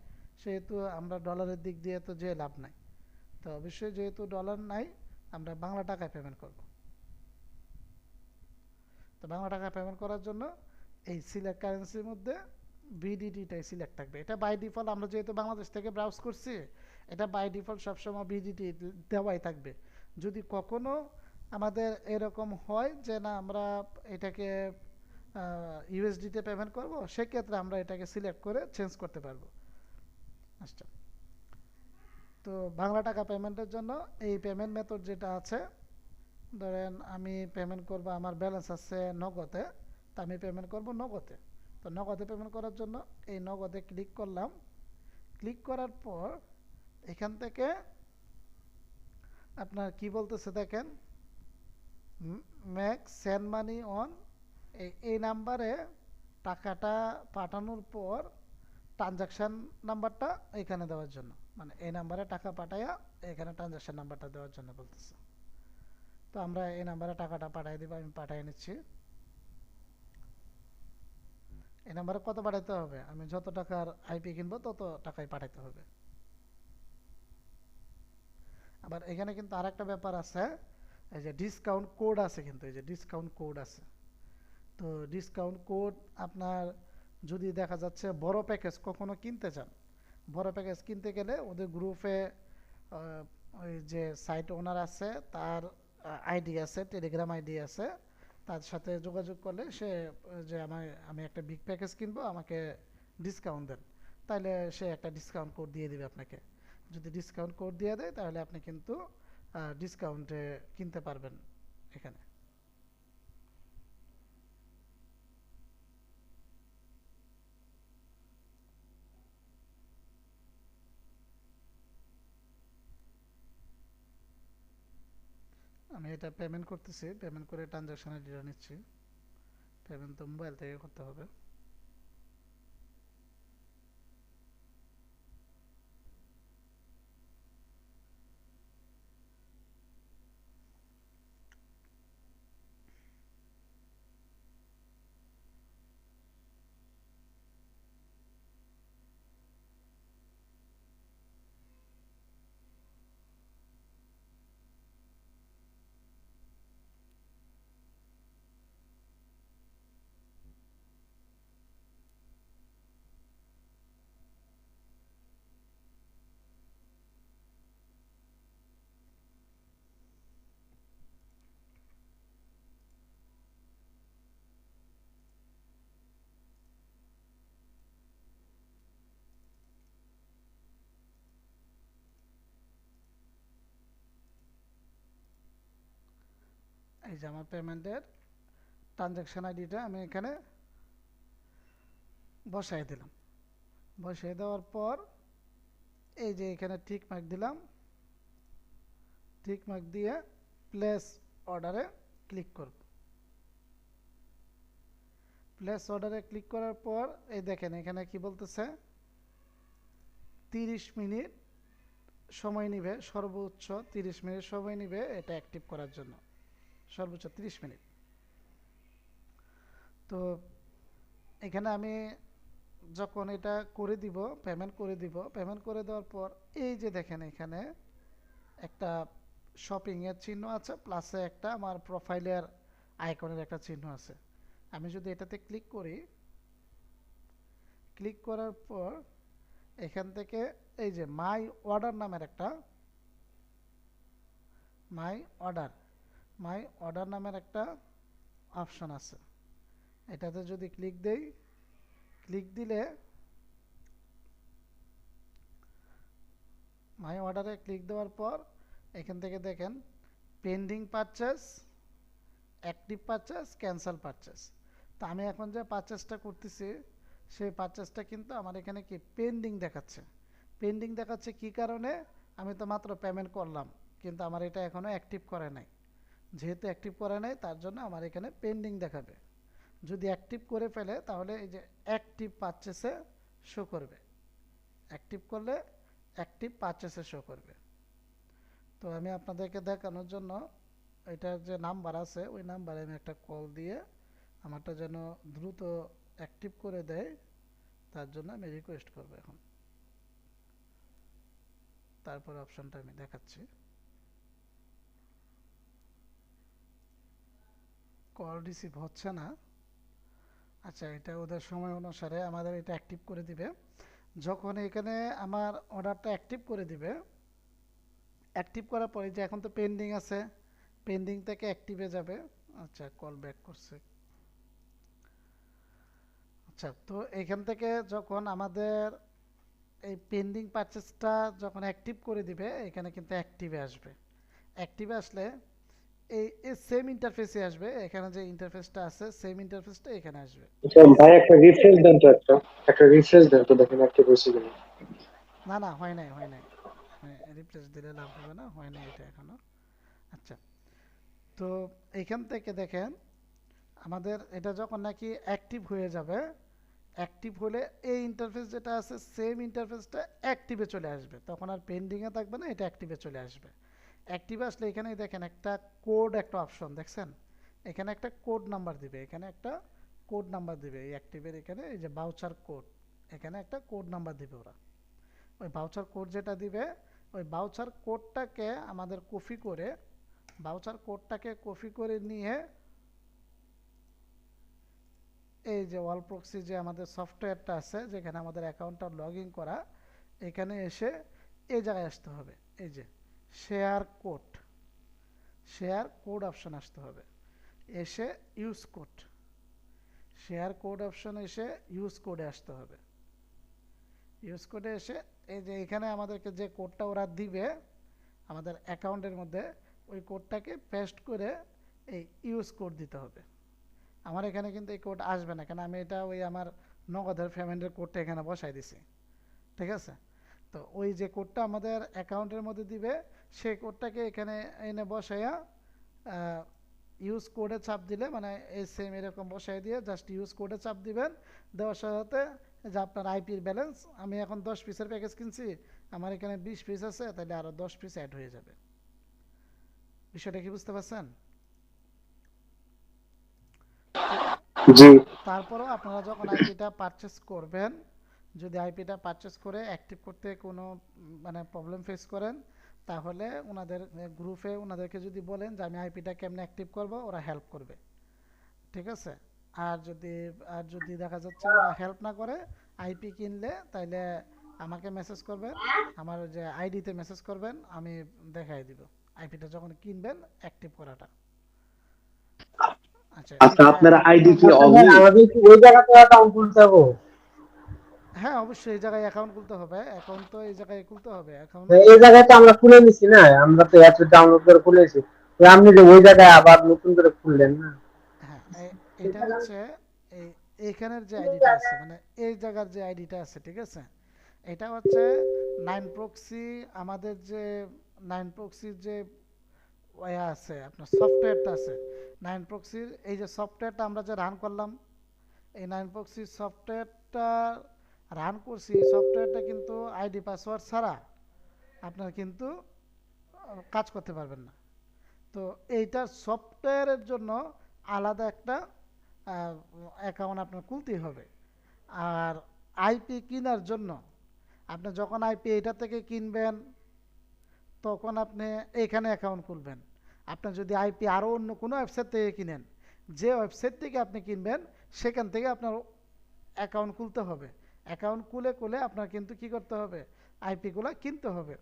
সেহেতু আমরা ডলারের দিক দিয়ে তো যে লাভ নাই। তো অবশ্যই যেহেতু ডলার নাই, আমরা বাংলা টাকায় পেমেন্ট করব। তো বাংলা টাকায় পেমেন্ট করার জন্য এই সিলেক্ট কারেন্সির মধ্যে বিডিটিটাই সিলেক্ট থাকবে। এটা বাই ডিফল্ট, আমরা যেহেতু বাংলাদেশ থেকে ব্রাউজ করছি, এটা বাই ডিফল্ট সবসময় বিডিটি দেওয়াই থাকবে। যদি কখনো আমাদের এরকম হয় যে না আমরা এটাকে ইউএসডিতে পেমেন্ট করব, সেক্ষেত্রে আমরা এটাকে সিলেক্ট করে চেঞ্জ করতে পারবো। আচ্ছা, তো বাংলা টাকা পেমেন্টের জন্য এই পেমেন্ট মেথড যেটা আছে, ধরেন আমি পেমেন্ট করব, আমার ব্যালেন্স আছে নগদে, তা আমি পেমেন্ট করব নগদে। তো নগদে পেমেন্ট করার জন্য এই নগদে ক্লিক করলাম। ক্লিক করার পর এখান থেকে আপনার কি বলতেছে দেখেন, মেক সেন্ড মানি অন, এই নাম্বারে টাকাটা পাঠানোর পর ট্রানজাকশান নাম্বারটা এখানে দেওয়ার জন্য, মানে এই নাম্বারে টাকা পাঠাইয়া এখানে ট্রানজাকশান নাম্বারটা দেওয়ার জন্য বলতেছে। তো আমরা এই নাম্বারে টাকাটা পাঠিয়ে দিব, আমি পাঠিয়ে নিচ্ছি। এই নাম্বারে কত পাঠাইতে হবে, আমি যত টাকার আইপি কিনবো তত টাকাই পাঠাইতে হবে। আবার এখানে কিন্তু আরেকটা ব্যাপার আছে, এই যে ডিসকাউন্ট কোড আছে, কিন্তু এই যে ডিসকাউন্ট কোড আছে। তো ডিসকাউন্ট কোড আপনার যদি দেখা যাচ্ছে বড় প্যাকেজ কখনো কিনতে চান, বড় প্যাকেজ কিনতে গেলে ওদের গ্রুপে ওই যে সাইট ওনার আছে, তার আইডি আছে, টেলিগ্রাম আইডি আছে, তার সাথে যোগাযোগ করলে সে যে আমি একটা বিগ প্যাকেজ কিনবো, আমাকে ডিসকাউন্ট দেন, তাহলে সে একটা ডিসকাউন্ট কোড দিয়ে দিবে আপনাকে। যদি ডিসকাউন্ট কোড দিয়ে দেয় তাহলে আপনি কিন্তু ডিসকাউন্টে কিনতে পারবেন এখানে। আমি এটা পেমেন্ট করতেছি, পেমেন্ট করে ট্রানজাকশন আইডিটা নিচ্ছি। পেমেন্ট তো মোবাইল থেকে করতে হবে। এই যে আমার পেমেন্টের ট্রানজাকশন আইডিটা আমি এখানে বসাই দিলাম। বসাই দেওয়ার পর এই যে এখানে টিক মার্ক দিলাম, টিক মার্ক দিয়ে প্লেস অর্ডারে ক্লিক করব। প্লেস অর্ডারে ক্লিক করার পর এই দেখেন এখানে কি বলতেছে, 30 মিনিট সময় নিবে, সর্বোচ্চ 30 মিনিট সময় নিবে এটা অ্যাক্টিভ করার জন্য, সর্বোচ্চ 30 মিনিট। তো এখানে আমি যখন এটা করে দিব, পেমেন্ট করে দিব, পেমেন্ট করে দেওয়ার পর এই যে দেখেন এখানে একটা শপিংয়ের চিহ্ন আছে, প্লাসে একটা আমার প্রোফাইলের আইকনের একটা চিহ্ন আছে। আমি যদি এটাতে ক্লিক করি, ক্লিক করার পর এখান থেকে এই যে মাই অর্ডার নামের একটা মাই অর্ডার নামের একটা অপশন আছে। এটাতে যদি ক্লিক দেই, ক্লিক দিলে মাই অর্ডারে ক্লিক দেওয়ার পর এখান থেকে দেখেন pending purchase, active purchase, cancel purchase. তো আমি এখন যে পারচেসটা করতেছি সেই পারচেসটা কিন্তু আমার এখানে কি পেন্ডিং দেখাচ্ছে। পেন্ডিং দেখাচ্ছে কি কারণে, আমি তো মাত্র পেমেন্ট করলাম কিন্তু আমার এটা এখনও অ্যাক্টিভ করে নাই। যেহেতু অ্যাক্টিভ করে নাই তার জন্য আমার এখানে পেন্ডিং দেখাবে। যদি অ্যাক্টিভ করে ফেলে তাহলে এই যে অ্যাক্টিভ পারচেসে শো করবে, অ্যাক্টিভ করলে অ্যাক্টিভ পারচেসে শো করবে। তো আমি আপনাদেরকে দেখানোর জন্য এটার যে নাম্বার আছে ওই নাম্বারে আমি একটা কল দিয়ে আমারটা যেন দ্রুত অ্যাক্টিভ করে দেয় তার জন্য আমি রিকোয়েস্ট করব এখন। তারপর অপশনটা আমি দেখাচ্ছি। কল রিসিভ হচ্ছে না। আচ্ছা, এটা ওদের সময় অনুসারে আমাদের এটা অ্যাক্টিভ করে দিবে। যখন এখানে আমার অর্ডারটা অ্যাক্টিভ করে দিবে, অ্যাক্টিভ করার পরে যে এখন তো পেন্ডিং আছে, পেন্ডিং থেকে অ্যাক্টিভে যাবে। আচ্ছা, কল ব্যাক করছে। আচ্ছা, তো এখান থেকে যখন আমাদের এই পেন্ডিং পারচেসটা যখন অ্যাক্টিভ করে দিবে, এখানে কিন্তু অ্যাক্টিভে আসবে। অ্যাক্টিভে আসলে এই সেম ইন্টারফেসে আসবে। এখানে যে ইন্টারফেসটা আছে সেম ইন্টারফেসটা এখানে আসবে। আচ্ছা ভাই, একটা রিফ্রেশ দেন তো, একটা রিফ্রেশ দেন তো, দেখেন একটা হয়েছে কিনা। না না, হয় নাই, হয় নাই। রিপ্লেস দিলে লাভ হবে না, হয় নাই এটা এখনো। আচ্ছা, তো এইখান থেকে দেখেন আমাদের এটা যখন নাকি অ্যাক্টিভ হয়ে যাবে, অ্যাক্টিভ হলে এই ইন্টারফেস যেটা আছে সেম ইন্টারফেসটা অ্যাক্টিভে চলে আসবে। তখন আর পেন্ডিংয়ে থাকবে না, এটা অ্যাক্টিভে চলে আসবে। অ্যাক্টিভে আসলে এখানে দেখেন একটা কোড, একটা অপশন দেখছেন, এখানে একটা কোড নাম্বার দিবে, এখানে একটা কোড নাম্বার দিবে। এই অ্যাক্টিভের এখানে এই যে বাউচার কোড, এখানে একটা কোড নাম্বার দিবে ওরা। ওই বাউচার কোড যেটা দিবে, ওই বাউচার কোডটাকে আমাদের কপি করে, বাউচার কোডটাকে কপি করে নিয়ে এই যে ওয়াল প্রক্সি যে আমাদের সফটওয়্যারটা আছে যেখানে আমাদের অ্যাকাউন্টটা লগ ইন করা, এখানে এসে এই জায়গায় আসতে হবে। এই যে share code, share code option আসতে হবে। এসে use code, share code option এসে ইউজ কোডে আসতে হবে। ইউজ কোডে এসে এই যে এখানে আমাদেরকে যে কোডটা ওরা দিবে আমাদের অ্যাকাউন্টের মধ্যে, ওই কোডটাকে পেস্ট করে এই ইউজ কোড দিতে হবে। আমার এখানে কিন্তু এই কোড আসবে না, কেন আমি এটা ওই আমার নগদের পেমেন্টের কোডটা এখানে বসাই দিছি। ঠিক আছে, তো ওই যে কোডটা আমাদের অ্যাকাউন্টের মধ্যে দিবে সেই কোডটাকে এখানে এনে বসাইয়া ইউজ কোডে চাপ দিলে, মানে এই সেম এরকম বসাই দিয়ে জাস্ট ইউজ কোডে চাপ দিবেন। দেওয়ার সাথে যে আপনার আইপির ব্যালেন্স, আমি এখন 10 পিসের প্যাকেজ কিনছি, আমার এখানে 20 পিস আছে, তাহলে আরও 10 পিস অ্যাড হয়ে যাবে। বিষয়টা কি বুঝতে পারছেন? জি। তারপরেও আপনারা যখন আইপিটা পারচেস করবেন, যদি আইপিটা পারচেস করে অ্যাক্টিভ করতে কোনো মানে প্রবলেম ফেস করেন, তাহলে ওনাদের গ্রুপে ওনাদেরকে যদি বলেন যে আমি আইপিটা কেমনে অ্যাক্টিভ করব, ওরা হেল্প করবে। ঠিক আছে, আর যদি দেখা যাচ্ছে ওরা হেল্প না করে, আইপি কিনলে তাইলে আমাকে মেসেজ করবেন, আমার যে আইডিতে মেসেজ করবেন, আমি দেখাই দিব আইপিটা যখন কিনবেন অ্যাক্টিভ করাটা। আচ্ছা, আচ্ছা, এটা আপনার এখন আইডি কি আচ্ছা ভাই, অনলি? আমাদের কি ওই জায়গাতে অ্যাকাউন্ট খুলতে হবে? হ্যাঁ, অবশ্যই এই জায়গায় অ্যাকাউন্ট খুলতে হবে। অ্যাকাউন্ট তো এই জায়গায় খুলতে হবে এখন। এই জায়গায় তো আমরা খুলে নিছি না, আমরা তো অ্যাপ ডাউনলোড করে খুলেছি। তো আপনি যে ওই জায়গায় আবার নতুন করে খুললেন না? হ্যাঁ, এটা হচ্ছে এই এইখানের যে আইডিটা আছে, মানে এই জায়গার যে আইডিটা আছে, ঠিক আছে, এটা হচ্ছে নাইন প্রক্সি। আমাদের যে নাইন প্রক্সির যে ওয়া আছে, আপনার সফটওয়্যারটা আছে নাইন প্রক্সির, এই যে সফটওয়্যারটা আমরা যে রান করলাম, এই নাইন প্রক্সির সফটওয়্যারটা রান করছি, এই সফটওয়্যারটা কিন্তু আইডি পাসওয়ার্ড ছাড়া আপনার কিন্তু কাজ করতে পারবেন না। তো এইটার সফটওয়্যারের জন্য আলাদা একটা অ্যাকাউন্ট আপনার খুলতেই হবে। আর আইপি কেনার জন্য আপনি যখন আইপি এটা থেকে কিনবেন, তখন আপনি এখানে অ্যাকাউন্ট খুলবেন। আপনি যদি আইপি আরও অন্য কোনো ওয়েবসাইট থেকে কিনেন, যে ওয়েবসাইট থেকে আপনি কিনবেন সেখান থেকে আপনার অ্যাকাউন্ট খুলতে হবে। অ্যাকাউন্ট খুলে আপনার কিন্তু কি করতে হবে, আইপিগুলো কিনতে হবে।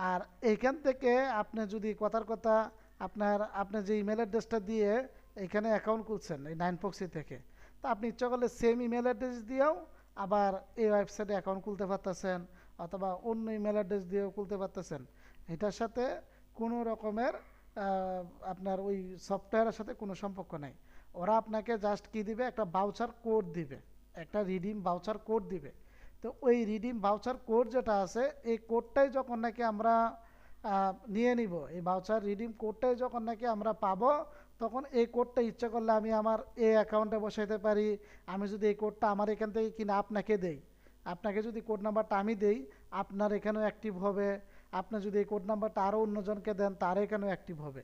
আর এইখান থেকে আপনি যদি কথার কথা আপনি যে ইমেল অ্যাড্রেসটা দিয়ে এখানে অ্যাকাউন্ট খুলছেন এই নাইন প্রক্সি থেকে, তা আপনি ইচ্ছা করলে সেম ইমেল অ্যাড্রেস দিয়েও আবার এই ওয়েবসাইটে অ্যাকাউন্ট খুলতে পারতেছেন, অথবা অন্য ইমেল অ্যাড্রেস দিয়েও খুলতে পারতেছেন। এটার সাথে কোনো রকমের আপনার ওই সফটওয়্যারের সাথে কোনো সম্পর্ক নাই। ওরা আপনাকে জাস্ট কি দিবে, একটা বাউচার কোড দিবে, একটা রিডিম বাউচার কোড দিবে। তো ওই রিডিম বাউচার কোড যেটা আছে, এই কোডটাই যখন নাকি আমরা নিয়ে নিব, এই বাউচার রিডিম কোডটাই যখন নাকি আমরা পাবো, তখন এই কোডটা ইচ্ছা করলে আমি আমার এই অ্যাকাউন্টে বসাইতে পারি। আমি যদি এই কোডটা আমার এখান থেকে কিনে আপনাকে দেই, আপনাকে যদি কোড নাম্বারটা আমি দেই, আপনার এখানেও অ্যাক্টিভ হবে। আপনি যদি এই কোড নাম্বারটা আরও অন্যজনকে দেন, তার এখানেও অ্যাক্টিভ হবে।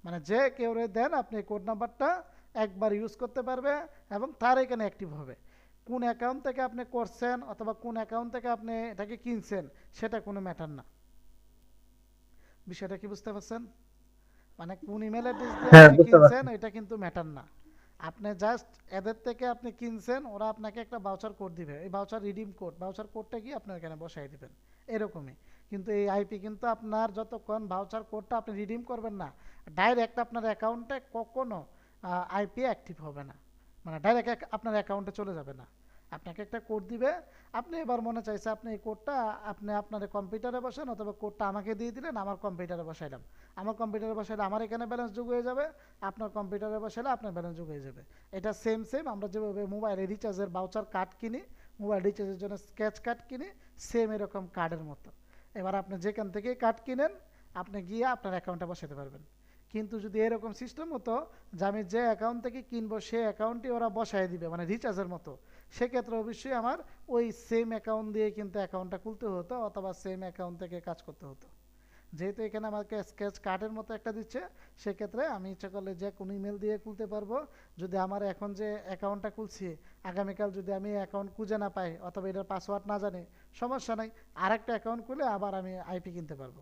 মানে যে কেউ দেন, আপনি এই কোড নাম্বারটা একবার ইউজ করতে পারবে এবং তার এখানে অ্যাক্টিভ হবে। কোন অ্যাকাউন্ট থেকে আপনি করছেন অথবা কোন অ্যাকাউন্ট থেকে আপনি এটাকে কিনছেন, সেটা কোনো ম্যাটার না। বিষয়টা কি বুঝতে পারছেন? মানে কোন ইমেল অ্যাড্রেস দিয়ে হ্যাঁ, আপনি বুঝতে কিনছেন পারছি। এটা কিন্তু ম্যাটার না। আপনি জাস্ট এদের থেকে আপনি কিনছেন, ওরা আপনাকে একটা বাউচার কোড দিবে, এই বাউচার রিডিম কোড, বাউচার কোডটা কি আপনার এখানে বসাই দিবেন, এরকমই। কিন্তু এই আইপি কিন্তু আপনার যতক্ষণ ভাউচার কোডটা আপনি রিডিম করবেন না, ডাইরেক্ট আপনার অ্যাকাউন্টে কখনো আইপি অ্যাক্টিভ হবে না, মানে ডাইরেক্ট আপনার অ্যাকাউন্টে চলে যাবে না। আপনাকে একটা কোড দিবে, আপনি এবার মনে চাইছে আপনি এই কোডটা আপনি আপনার কম্পিউটারে বসান, অথবা কোডটা আমাকে দিয়ে দিলেন, আমার কম্পিউটারে বসাইলাম, আমার কম্পিউটারে বসাইলে আমার এখানে ব্যালেন্স যোগ হয়ে যাবে, আপনার কম্পিউটারে বসাইলে আপনার ব্যালেন্স যোগ হয়ে যাবে। এটা সেম আমরা যেভাবে মোবাইলে রিচার্জের ভাউচার কার্ড কিনি, মোবাইল রিচার্জের জন্য স্ক্র্যাচ কার্ড কিনি, সেম এরকম কার্ডের মতো। এবার আপনি যেখান থেকে কার্ড কিনেন আপনি গিয়ে আপনার অ্যাকাউন্টে বসাতে পারবেন। কিন্তু যদি এরকম সিস্টেম হতো যে আমি যে অ্যাকাউন্ট থেকে কিনবো সেই অ্যাকাউন্টই ওরা বসায় দিবে, মানে রিচার্জের মতো, সেক্ষেত্রে অবশ্যই আমার ওই সেম অ্যাকাউন্ট দিয়ে কিন্তু অ্যাকাউন্টটা খুলতে হতো, অথবা সেম অ্যাকাউন্ট থেকে কাজ করতে হতো। যেহেতু এখানে আমাকে স্ক্র্যাচ কার্ডের মতো একটা দিচ্ছে, সেক্ষেত্রে আমি ইচ্ছা করলে যে কোনো ইমেল দিয়ে খুলতে পারবো। যদি আমার এখন যে অ্যাকাউন্টটা খুলছি আগামীকাল যদি আমি অ্যাকাউন্ট খুঁজে না পাই, অথবা এটার পাসওয়ার্ড না জানি, সমস্যা নাই, আরেকটা অ্যাকাউন্ট খুলে আবার আমি আইপি কিনতে পারবো।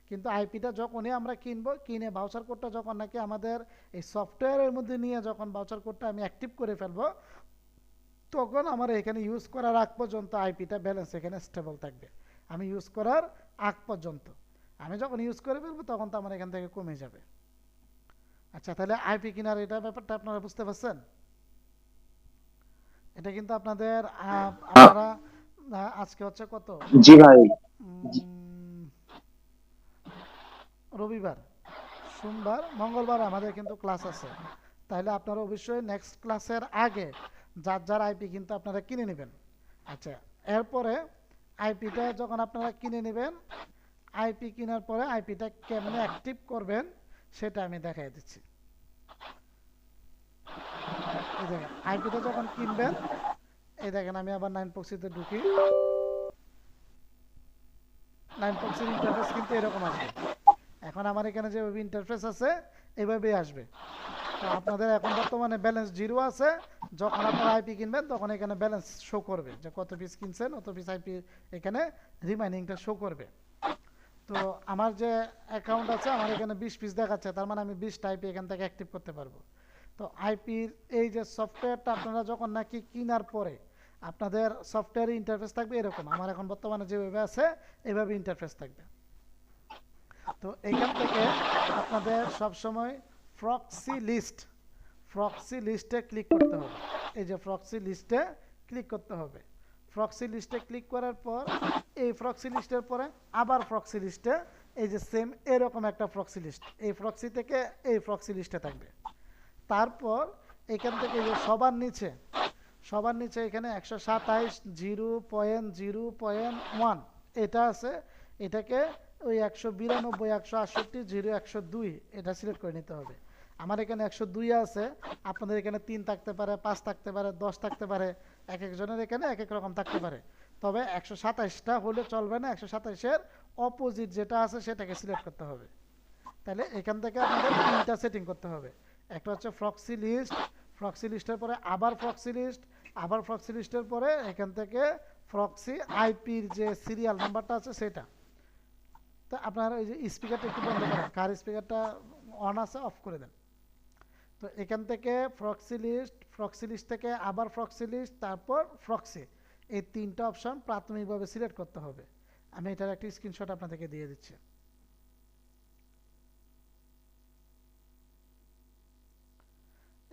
কিন্তু আইপিটা যখনই আমরা কিনবো, কিনে ভাউচার কোডটা যখন নাকি আমাদের এই সফটওয়্যারের মধ্যে নিয়ে যখন ভাউচার কোডটা আমি অ্যাক্টিভ করে ফেলবো, তখন আমার এখানে ইউজ করার আগ পর্যন্ত আইপিটা ব্যালেন্স এখানে স্টেবল থাকবে। আমি ইউজ করার আগ পর্যন্ত, আমি যখন ইউজ করে ফেলবো তখন তো আমার এখান থেকে কমে যাবে। আচ্ছা, তাহলে আইপি কিনার এটা ব্যাপারটা আপনারা বুঝতে পারছেন? এটা কিন্তু আপনাদের আপনারা আজকে হচ্ছে কত, জি ভাই। রবিবার, সোমবার, মঙ্গলবার আমাদের কিন্তু ক্লাস আছে। তাহলে আপনারা অবশ্যই নেক্সট ক্লাসের আগে যার যার আইপি কিন্তু আপনারা কিনে নেবেন। আচ্ছা, এরপরে আইপিটা যখন আপনারা কিনে নেবেন, আইপি কেনার পরে আইপিটা কেমনে অ্যাক্টিভ করবেন সেটা আমি দেখাই দিচ্ছি। এই দেখেন আইপিটা যখন কিনবেন, এই দেখেন আমি আবার 9proxyতে ঢুকি, 9proxyর ইন্টারফেস কিন্তু এরকম আসবে। এখন আমার এখানে যেভাবে ইন্টারফেস আছে এভাবেই আসবে। তো আপনাদের এখন বর্তমানে ব্যালেন্স 0 আছে, যখন আপনারা আইপি কিনবেন তখন এখানে ব্যালেন্স শো করবে যে কত পিস কিনছেন, অত পিস আইপি এখানে রিমাইনিংটা শো করবে। তো আমার যে অ্যাকাউন্ট আছে আমার এখানে 20 পিস দেখাচ্ছে, তার মানে আমি 20টা আইপি এখান থেকে অ্যাক্টিভ করতে পারবো। তো আইপির এই যে সফটওয়্যারটা আপনারা যখন নাকি কেনার পরে আপনাদের সফটওয়্যারের ইন্টারফেস থাকবে এরকম, আমার এখন বর্তমানে যেভাবে আছে এভাবে ইন্টারফেস থাকবে। তো এখান থেকে আপনাদের সবসময় প্রক্সি লিস্টে ক্লিক করতে হবে। এই যে প্রক্সি লিস্টে ক্লিক করতে হবে। প্রক্সি লিস্টে ক্লিক করার পর এই প্রক্সি লিস্টের পরে আবার প্রক্সি লিস্টে, এই যে সেম এরকম একটা প্রক্সি লিস্ট, এই প্রক্সি থেকে এই প্রক্সি লিস্টে থাকবে। তারপর এখান থেকে যে সবার নিচে এখানে 127.0.0.1 এটা আছে, এটাকে ওই 192 168 0 102 এটা সিলেক্ট করে নিতে হবে। আমার এখানে 102 আছে, আপনাদের এখানে 3 থাকতে পারে, 5 থাকতে পারে, 10 থাকতে পারে, এক একজনের এখানে এক এক রকম থাকতে পারে। তবে 127টা হলে চলবে না, 127-এর অপোজিট যেটা আছে সেটাকে সিলেক্ট করতে হবে। তাহলে এখান থেকে আপনাদের 3টা সেটিং করতে হবে। একটা হচ্ছে প্রক্সি লিস্টের পরে আবার প্রক্সি লিস্টের পরে এখান থেকে প্রক্সি আইপির যে সিরিয়াল নাম্বারটা আছে সেটা। তো আপনারা এই যে স্পিকারটা একটু বন্ধ করেন, কার স্পিকারটা অন আছে অফ করে দেন। তো এখান থেকে প্রক্সি লিস্ট থেকে আবার প্রক্সি লিস্ট, তারপর প্রক্সি, এই 3টা অপশন প্রাথমিকভাবে সিলেক্ট করতে হবে। আমি এটার একটা স্ক্রিনশট আপনাদেরকে দিয়ে দিচ্ছি।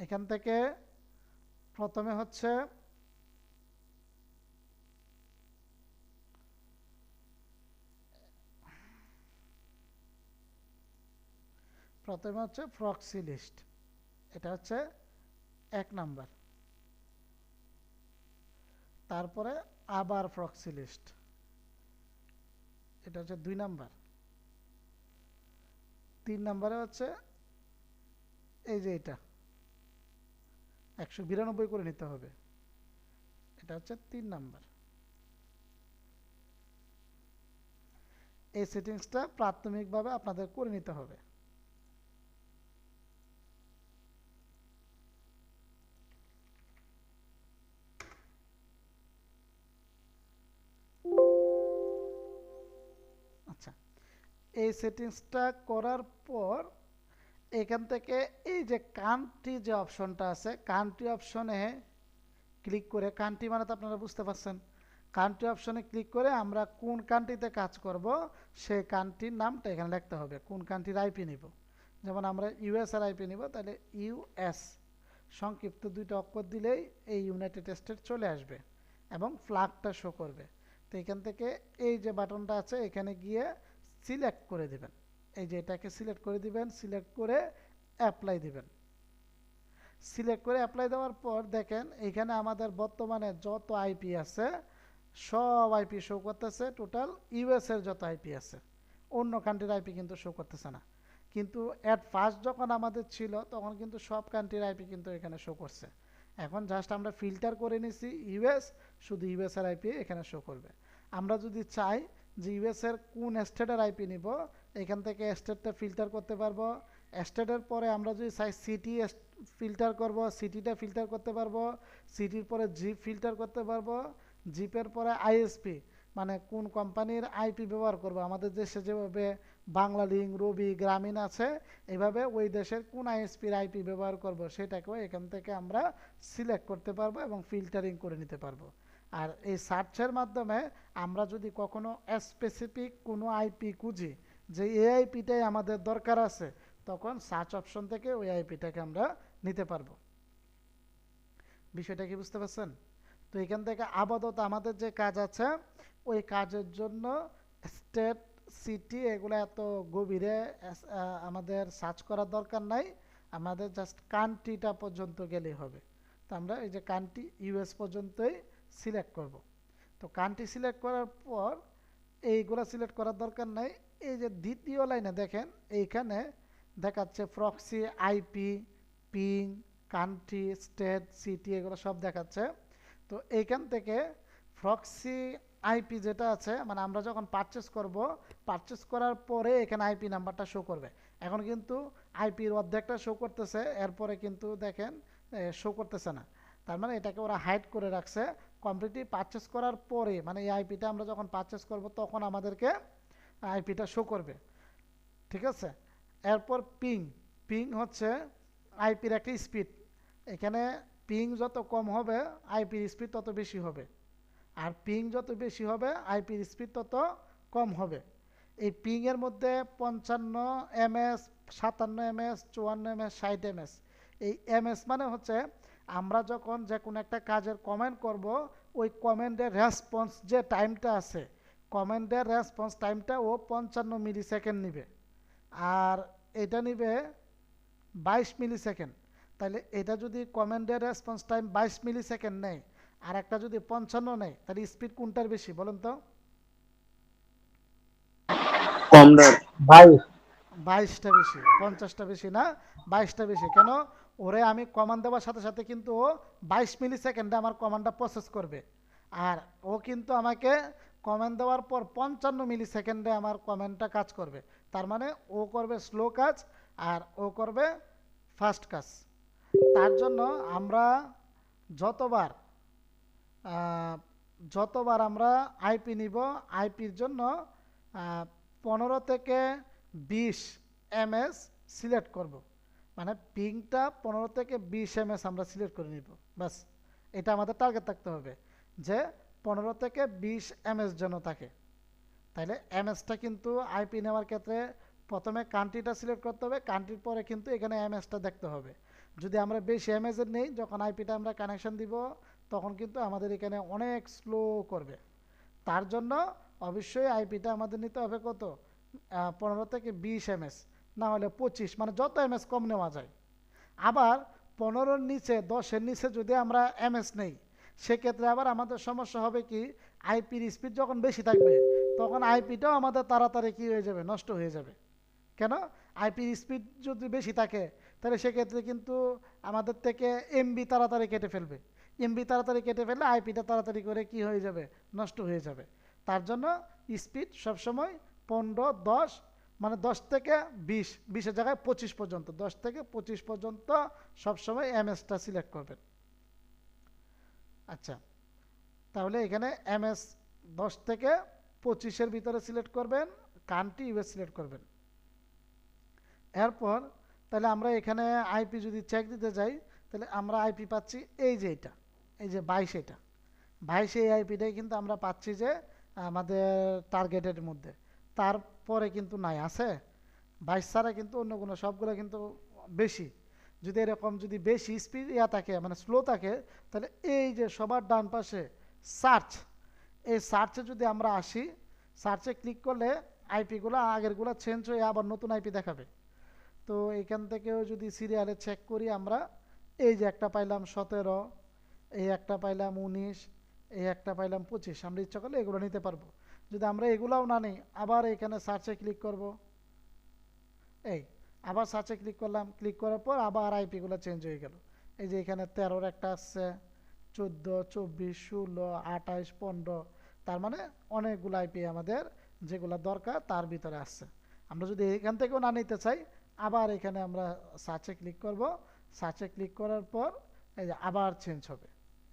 এখান থেকে প্রথমে হচ্ছে প্রক্সি লিস্ট, এটা হচ্ছে 1 নাম্বার। তারপরে আবার প্রক্সি লিস্ট, এটা হচ্ছে 2 নাম্বার। 3 নাম্বারে হচ্ছে এই যে এটা 192 করে নিতে হবে, এটা হচ্ছে 3 নাম্বার। এই সেটিংসটা প্রাথমিকভাবে আপনাদের করে নিতে হবে। আচ্ছা, এই সেটিংসটা করার পর এখান থেকে এই যে কান্ট্রি যে অপশনটা আছে, কান্ট্রি অপশনে ক্লিক করে, কান্ট্রি মানে তো আপনারা বুঝতে পারছেন, কান্ট্রি অপশনে ক্লিক করে আমরা কোন কান্ট্রিতে কাজ করব সেই কান্ট্রির নামটা এখানে লিখতে হবে, কোন কান্ট্রির আইপি নিব। যেমন আমরা ইউএস এর আইপি নিব, তাহলে ইউএস সংক্ষিপ্ত 2টা অক্ষর দিলেই এই ইউনাইটেড স্টেট চলে আসবে এবং ফ্ল্যাগটা শো করবে। তো এখান থেকে এই যে বাটনটা আছে এখানে গিয়ে সিলেক্ট করে দিবেন, এই যে এটাকে সিলেক্ট করে দিবেন, সিলেক্ট করে অ্যাপ্লাই দিবেন। সিলেক্ট করে অ্যাপ্লাই দেওয়ার পর দেখেন এখানে আমাদের বর্তমানে যত আইপি আছে সব আইপি শো করতেছে, টোটাল ইউএস এর যত আইপি আছে, অন্য কান্ট্রির আইপি কিন্তু শো করতেছে না। কিন্তু অ্যাট ফার্স্ট যখন আমাদের ছিল তখন কিন্তু সব কান্ট্রির আইপি কিন্তু এখানে শো করছে। এখন জাস্ট আমরা ফিল্টার করে নিছি ইউএস, শুধু ইউএস এর আইপি এখানে শো করবে। আমরা যদি চাই যে ইউএস এর কোন স্টেটের আইপি নিব, এখান থেকে স্টেটটা ফিল্টার করতে পারবো। স্টেটের পরে আমরা যদি চাই সিটি ফিল্টার করব, সিটিটা ফিল্টার করতে পারবো। সিটির পরে জিপ ফিল্টার করতে পারবো। জিপের পরে আইএসপি মানে কোন কোম্পানির আইপি ব্যবহার করব, আমাদের দেশে যেভাবে বাংলালিংক, রবি, গ্রামীণ আছে, এইভাবে ওই দেশের কোন আইএসপির আইপি ব্যবহার করব সেটাকেও এখান থেকে আমরা সিলেক্ট করতে পারবো এবং ফিল্টারিং করে নিতে পারবো। আর এই সার্চের মাধ্যমে আমরা যদি কখনো স্পেসিফিক কোনো আইপি খুঁজি যে এই আইপিটাই আমাদের দরকার আছে, তখন সার্চ অপশন থেকে ওই আইপিটাকে আমরা নিতে পারবো। বিষয়টা কি বুঝতে পারছেন? তো এখান থেকে আপাতত আমাদের যে কাজ আছে ওই কাজের জন্য স্টেট, সিটি এগুলো এত গভীরে আমাদের সার্চ করার দরকার নাই, আমাদের জাস্ট কান্ট্রিটা পর্যন্ত গেলেই হবে। তো আমরা এই যে কান্ট্রি ইউএস পর্যন্তই সিলেক্ট করব। তো কান্ট্রি সিলেক্ট করার পর এইগুলো সিলেক্ট করার দরকার নাই। এই যে দ্বিতীয় লাইনে দেখেন এইখানে দেখাচ্ছে proxy, IP, ping, country, state, city এগুলো সব দেখাচ্ছে। তো এইখান থেকে প্রক্সি আইপি যেটা আছে মানে আমরা যখন পারচেস করব, পারচেস করার পরে এখানে আইপি নাম্বারটা শো করবে। এখন কিন্তু আইপির অর্ধেকটা শো করতেছে, এরপরে কিন্তু দেখেন শো করতেছে না। তার মানে এটাকে ওরা হাইড করে রাখছে। কমপ্লিটলি পারচেস করার পরে মানে এই আইপিটা আমরা যখন পারচেস করব তখন আমাদেরকে আইপিটা শো করবে, ঠিক আছে। এরপর পিং, পিং হচ্ছে আইপির একটা স্পিড। এখানে পিং যত কম হবে আইপির স্পিড তত বেশি হবে, আর পিং যত বেশি হবে আইপির স্পিড তত কম হবে। এই পিং এর মধ্যে 55 এমএস, 57 এমএস, 54 এমএস, 60 এমএস। এই এমএস মানে হচ্ছে আমরা যখন যে কোনো একটা কাজের কমেন্ট করব ওই কমেন্টের রেসপন্স যে টাইমটা আছে, কমেন্টের রেসপন্স টাইমটা ও 55 মিলি সেকেন্ড নিবে, আর এটা নিবে 22 মিলি সেকেন্ড। তাহলে এটা যদি কমেন্টের রেসপন্স টাইম 22 মিলি সেকেন্ড নেয় আর একটা যদি 55 নেয়, তাহলে স্পিড কোনটার বেশি বলেন তো? কমটা 22টা বেশি, 50টা বেশি না, 22টা বেশি। কেন? ওরে আমি কমান্ড দেওয়ার সাথে সাথে কিন্তু ও 22 মিলি সেকেন্ডে আমার কমান্ডটা প্রসেস করবে, আর ও কিন্তু আমাকে কমেন্ট দেওয়ার পর 55 মিলি সেকেন্ডে আমার কমেন্টটা কাজ করবে। তার মানে ও করবে স্লো কাজ আর ও করবে ফাস্ট কাজ। তার জন্য আমরা যতবার যতবার আমরা আইপি নিব, আইপির জন্য 15 থেকে 20 এমএস সিলেক্ট করব। মানে পিংটা 15 থেকে 20 এমএস আমরা সিলেক্ট করে নিব, বাস। এটা আমাদের টার্গেট থাকতে হবে যে 15 থেকে 20 এমএস যেন থাকে। তাইলে এমএসটা কিন্তু আইপি নেওয়ার ক্ষেত্রে প্রথমে কান্ট্রিটা সিলেক্ট করতে হবে, কান্ট্রির পরে কিন্তু এখানে এমএসটা দেখতে হবে। যদি আমরা বেশি এমএসের নেই, যখন আইপিটা আমরা কানেকশন দিব তখন কিন্তু আমাদের এখানে অনেক স্লো করবে। তার জন্য অবশ্যই আইপিটা আমাদের নিতে হবে কত, 15 থেকে 20 এমএস, না হলে 25, মানে যত এমএস কম নেওয়া যায়। আবার 15-র নিচে, 10-এর নিচে যদি আমরা এমএস নেই, সেক্ষেত্রে আবার আমাদের সমস্যা হবে কি, আইপির স্পিড যখন বেশি থাকবে তখন আইপিটাও আমাদের তাড়াতাড়ি কী হয়ে যাবে, নষ্ট হয়ে যাবে। কেন? আইপির স্পিড যদি বেশি থাকে তাহলে সেক্ষেত্রে কিন্তু আমাদের থেকে এমবি তাড়াতাড়ি কেটে ফেলবে, এমবি তাড়াতাড়ি কেটে ফেললে আইপিটা তাড়াতাড়ি করে কি হয়ে যাবে, নষ্ট হয়ে যাবে। তার জন্য স্পিড সবসময় 15, 10, মানে 10 থেকে 20, 20-এর জায়গায় 25 পর্যন্ত, 10 থেকে 25 পর্যন্ত সবসময় এমএসটা সিলেক্ট করবেন। আচ্ছা, তাহলে এখানে এমএস 10 থেকে 25-এর ভিতরে সিলেক্ট করবেন, কান্ট্রি ইউএস সিলেক্ট করবেন। এরপর তাহলে আমরা এখানে আইপি যদি চেক দিতে যাই, তাহলে আমরা আইপি পাচ্ছি এই যে এটা, এই যে 22, এটা ভাই সেই আইপিটাই কিন্তু আমরা পাচ্ছি যে আমাদের টার্গেটের মধ্যে, তারপরে কিন্তু নাই আছে 22 ছাড়া কিন্তু অন্য কোনো সবগুলো কিন্তু বেশি। যদি এরকম যদি বেশি স্পিড থাকে মানে স্লো থাকে, তাহলে এই যে সবার ডান পাশে সার্চ, এই সার্চে যদি আমরা আসি, সার্চে ক্লিক করলে আইপিগুলো আগেরগুলো চেঞ্জ হয়ে আবার নতুন আইপি দেখাবে। তো এখান থেকেও যদি সিরিয়ালে চেক করি আমরা, এই যে একটা পাইলাম 17, এই একটা পাইলাম 19, এই একটা পাইলাম 25, আমরা ইচ্ছা করলে এগুলো নিতে পারবো। যদি আমরা এগুলাও না নিই, আবার এখানে সার্চে ক্লিক করব, এই আবার সার্চে ক্লিক করলাম, ক্লিক করার পর আবার আইপিগুলো চেঞ্জ হয়ে গেল। এই যে এখানে 13 একটা আসছে, 14, 24, 16, 28, 15, তার মানে অনেকগুলো আইপি আমাদের যেগুলো দরকার তার ভিতরে আসছে। আমরা যদি এখান থেকেও না নিতে চাই, আবার এখানে আমরা সার্চে ক্লিক করব, সার্চে ক্লিক করার পর এই যে আবার চেঞ্জ হবে।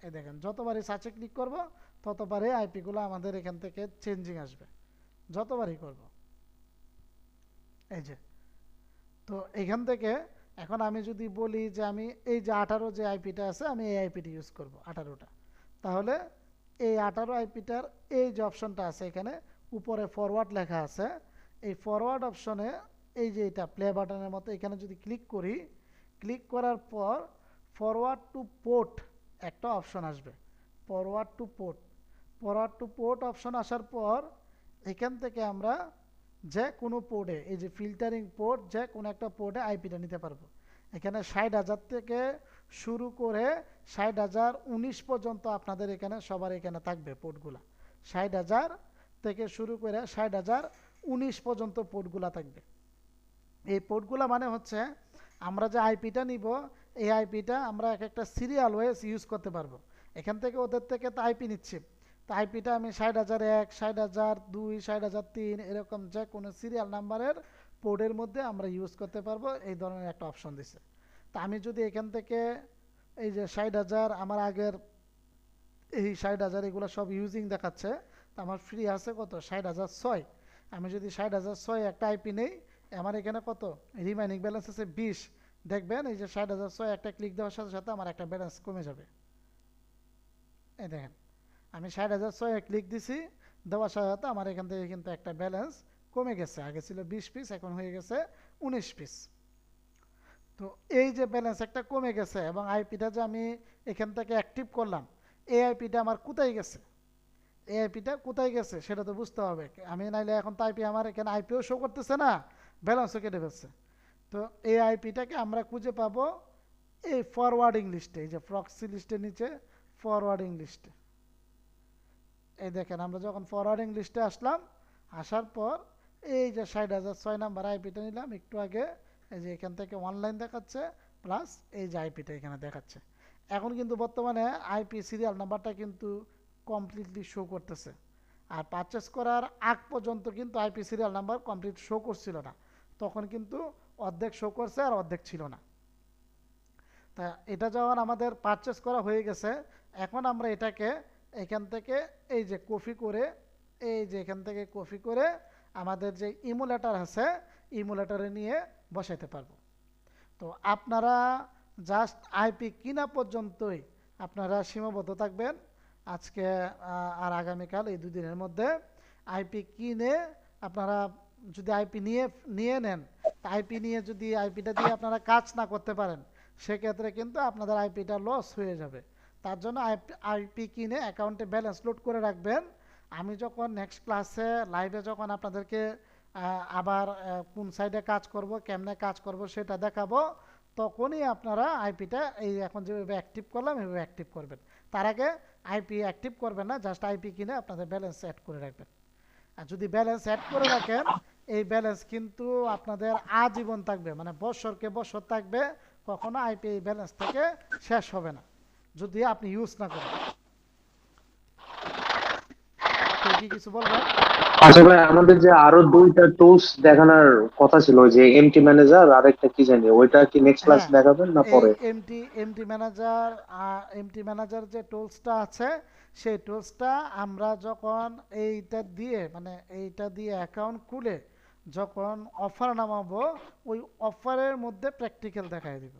এই দেখেন যতবারই সার্চে ক্লিক করব ততবারই আইপিগুলো আমাদের এখান থেকে চেঞ্জিং আসবে, যতবারই করব। এই যে, তো এখান থেকে এখন আমি যদি বলি যে আমি এই যে 18 যে আইপিটা আছে আমি এই আইপিটি ইউজ করব 18টা, তাহলে এই 18 আইপিটার এই যে অপশনটা আছে এখানে উপরে ফরওয়ার্ড লেখা আছে, এই ফরওয়ার্ড অপশনে এই যে এটা প্লে বাটনের মতো এখানে যদি ক্লিক করি, ক্লিক করার পর ফরওয়ার্ড টু পোর্ট একটা অপশন আসবে, forward to port. Forward to port option আসার পর এখান থেকে আমরা যে কোনো পোর্টে, এই যে ফিল্টারিং পোর্ট, যে কোনো একটা পোর্টে আইপিটা নিতে পারবো। এখানে 60,000 থেকে শুরু করে 60,019 পর্যন্ত আপনাদের এখানে সবার এখানে থাকবে পোর্টগুলা। 60,000 থেকে শুরু করে 60,019 পর্যন্ত পোর্টগুলা থাকবে। এই পোর্টগুলা মানে হচ্ছে আমরা যে আইপিটা নিব, এই আইপিটা আমরা এক একটা সিরিয়াল ওয়েস ইউজ করতে পারবো। এখান থেকে ওদের থেকে তো আইপি নিচ্ছি, তো আইপিটা আমি 60,001, 60,002, 60,003 এরকম যে কোনো সিরিয়াল নাম্বারের পোর্টের মধ্যে আমরা ইউজ করতে পারবো, এই ধরনের একটা অপশন দিছে। তা আমি যদি এখান থেকে এই যে 60,000 আমার আগের এই 60,000 এগুলো সব ইউজিং দেখাচ্ছে, তো আমার ফ্রি আছে কত 60,006। আমি যদি 60,006 একটা আইপি নেই, আমার এখানে কত রিমাইনিং ব্যালেন্স আছে 20। দেখবেন এই যে 60,006 একটা ক্লিক দেওয়ার সাথে সাথে আমার একটা ব্যালেন্স কমে যাবে। এই দেখেন আমি 60,006 ক্লিক দিছি, দেওয়ার সাথে সাথে আমার এখান থেকে কিন্তু একটা ব্যালেন্স কমে গেছে, আগে ছিল 20 পিস এখন হয়ে গেছে 19 পিস। তো এই যে ব্যালেন্স একটা কমে গেছে এবং আইপিটা যে আমি এখান থেকে অ্যাক্টিভ করলাম, এই আইপিটা আমার কোথায় গেছে, এই আইপিটা কোথায় গেছে সেটা তো বুঝতে হবে। আমি নাইলে এখন তো আইপি আমার এখানে আইপিও শো করতেছে না, ব্যালেন্সও কেটে ফেলছে। তো এই আইপিটাকে আমরা খুঁজে পাবো এই ফরওয়ার্ডিং লিস্টে, এই যে প্রক্সি লিস্টের নিচে ফরওয়ার্ডিং লিস্টে। এই দেখেন আমরা যখন ফরওয়ার্ডিং লিস্টে আসলাম, আসার পর এই যে 60,006 নাম্বার আইপিটা নিলাম একটু আগে, এই যে এখান থেকে অনলাইন দেখাচ্ছে প্লাস এই যে আইপিটা এখানে দেখাচ্ছে। এখন কিন্তু বর্তমানে আইপি সিরিয়াল নাম্বারটা কিন্তু কমপ্লিটলি শো করতেছে। আর পারচেস করার আগ পর্যন্ত কিন্তু IP serial number complete show করছিল না, তখন কিন্তু অর্ধেক শো করছে আর অর্ধেক ছিল না। তা এটা যখন আমাদের পারচেস করা হয়ে গেছে, এখন আমরা এটাকে এখান থেকে এই যে কপি করে, এই যে এখান থেকে কপি করে আমাদের যে ইমুলেটর আছে ইমুলেটরে নিয়ে বসাইতে পারবো। তো আপনারা জাস্ট আইপি কিনা পর্যন্তই আপনারা সীমাবদ্ধ থাকবেন আজকে আর আগামীকাল এই দুদিনের মধ্যে। আইপি কিনে আপনারা যদি আইপি নিয়ে নেন, আইপি নিয়ে যদি আইপিটা দিয়ে আপনারা কাজ না করতে পারেন, সেক্ষেত্রে কিন্তু আপনাদের আইপিটা লস হয়ে যাবে। তার জন্য আইপি কিনে অ্যাকাউন্টে ব্যালেন্স লোড করে রাখবেন। আমি যখন নেক্সট ক্লাসে লাইভে যখন আপনাদেরকে আবার কোন সাইডে কাজ করব, কেমনে কাজ করব সেটা দেখাবো, তখনই আপনারা আইপিটা এই এখন যেভাবে অ্যাক্টিভ করলাম এভাবে অ্যাক্টিভ করবেন। তার আগে আইপি অ্যাক্টিভ করবেন না, জাস্ট আইপি কিনে আপনাদের ব্যালেন্স অ্যাড করে রাখবেন। আর যদি ব্যালেন্স অ্যাড করে রাখেন, এই ব্যালেন্স কিন্তু আপনাদের আজীবন থাকবে, মানে বছরকে বছর থাকবে, কখনো আইপি এই ব্যালেন্স থেকে শেষ হবে না যদি আপনি ইউজ না করেন। কি কিছু বলবেন? আচ্ছা ভাই, আমাদের যে আরো দুইটা টুলস দেখানোর কথা ছিল, ওই যে এমটি ম্যানেজার আর একটা কি জানি, ওইটা কি নেক্সট ক্লাস হ্যাঁ, দেখাবেন না এই পরে? এমটি ম্যানেজার যে টুলসটা আছে, সেই টুলসটা আমরা যখন এইটা দিয়ে মানে এইটা দিয়ে অ্যাকাউন্ট খুলে যখন অফার নামাবো, ওই অফারের মধ্যে প্র্যাকটিক্যাল দেখায় দিব।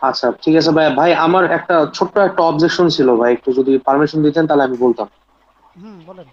আচ্ছা ঠিক আছে ভাই, ভাই আমার একটা ছোট্ট একটা অবজেকশন ছিল ভাই, একটু যদি পারমিশন দিতেন তাহলে আমি বলতাম। হুম, বলেন।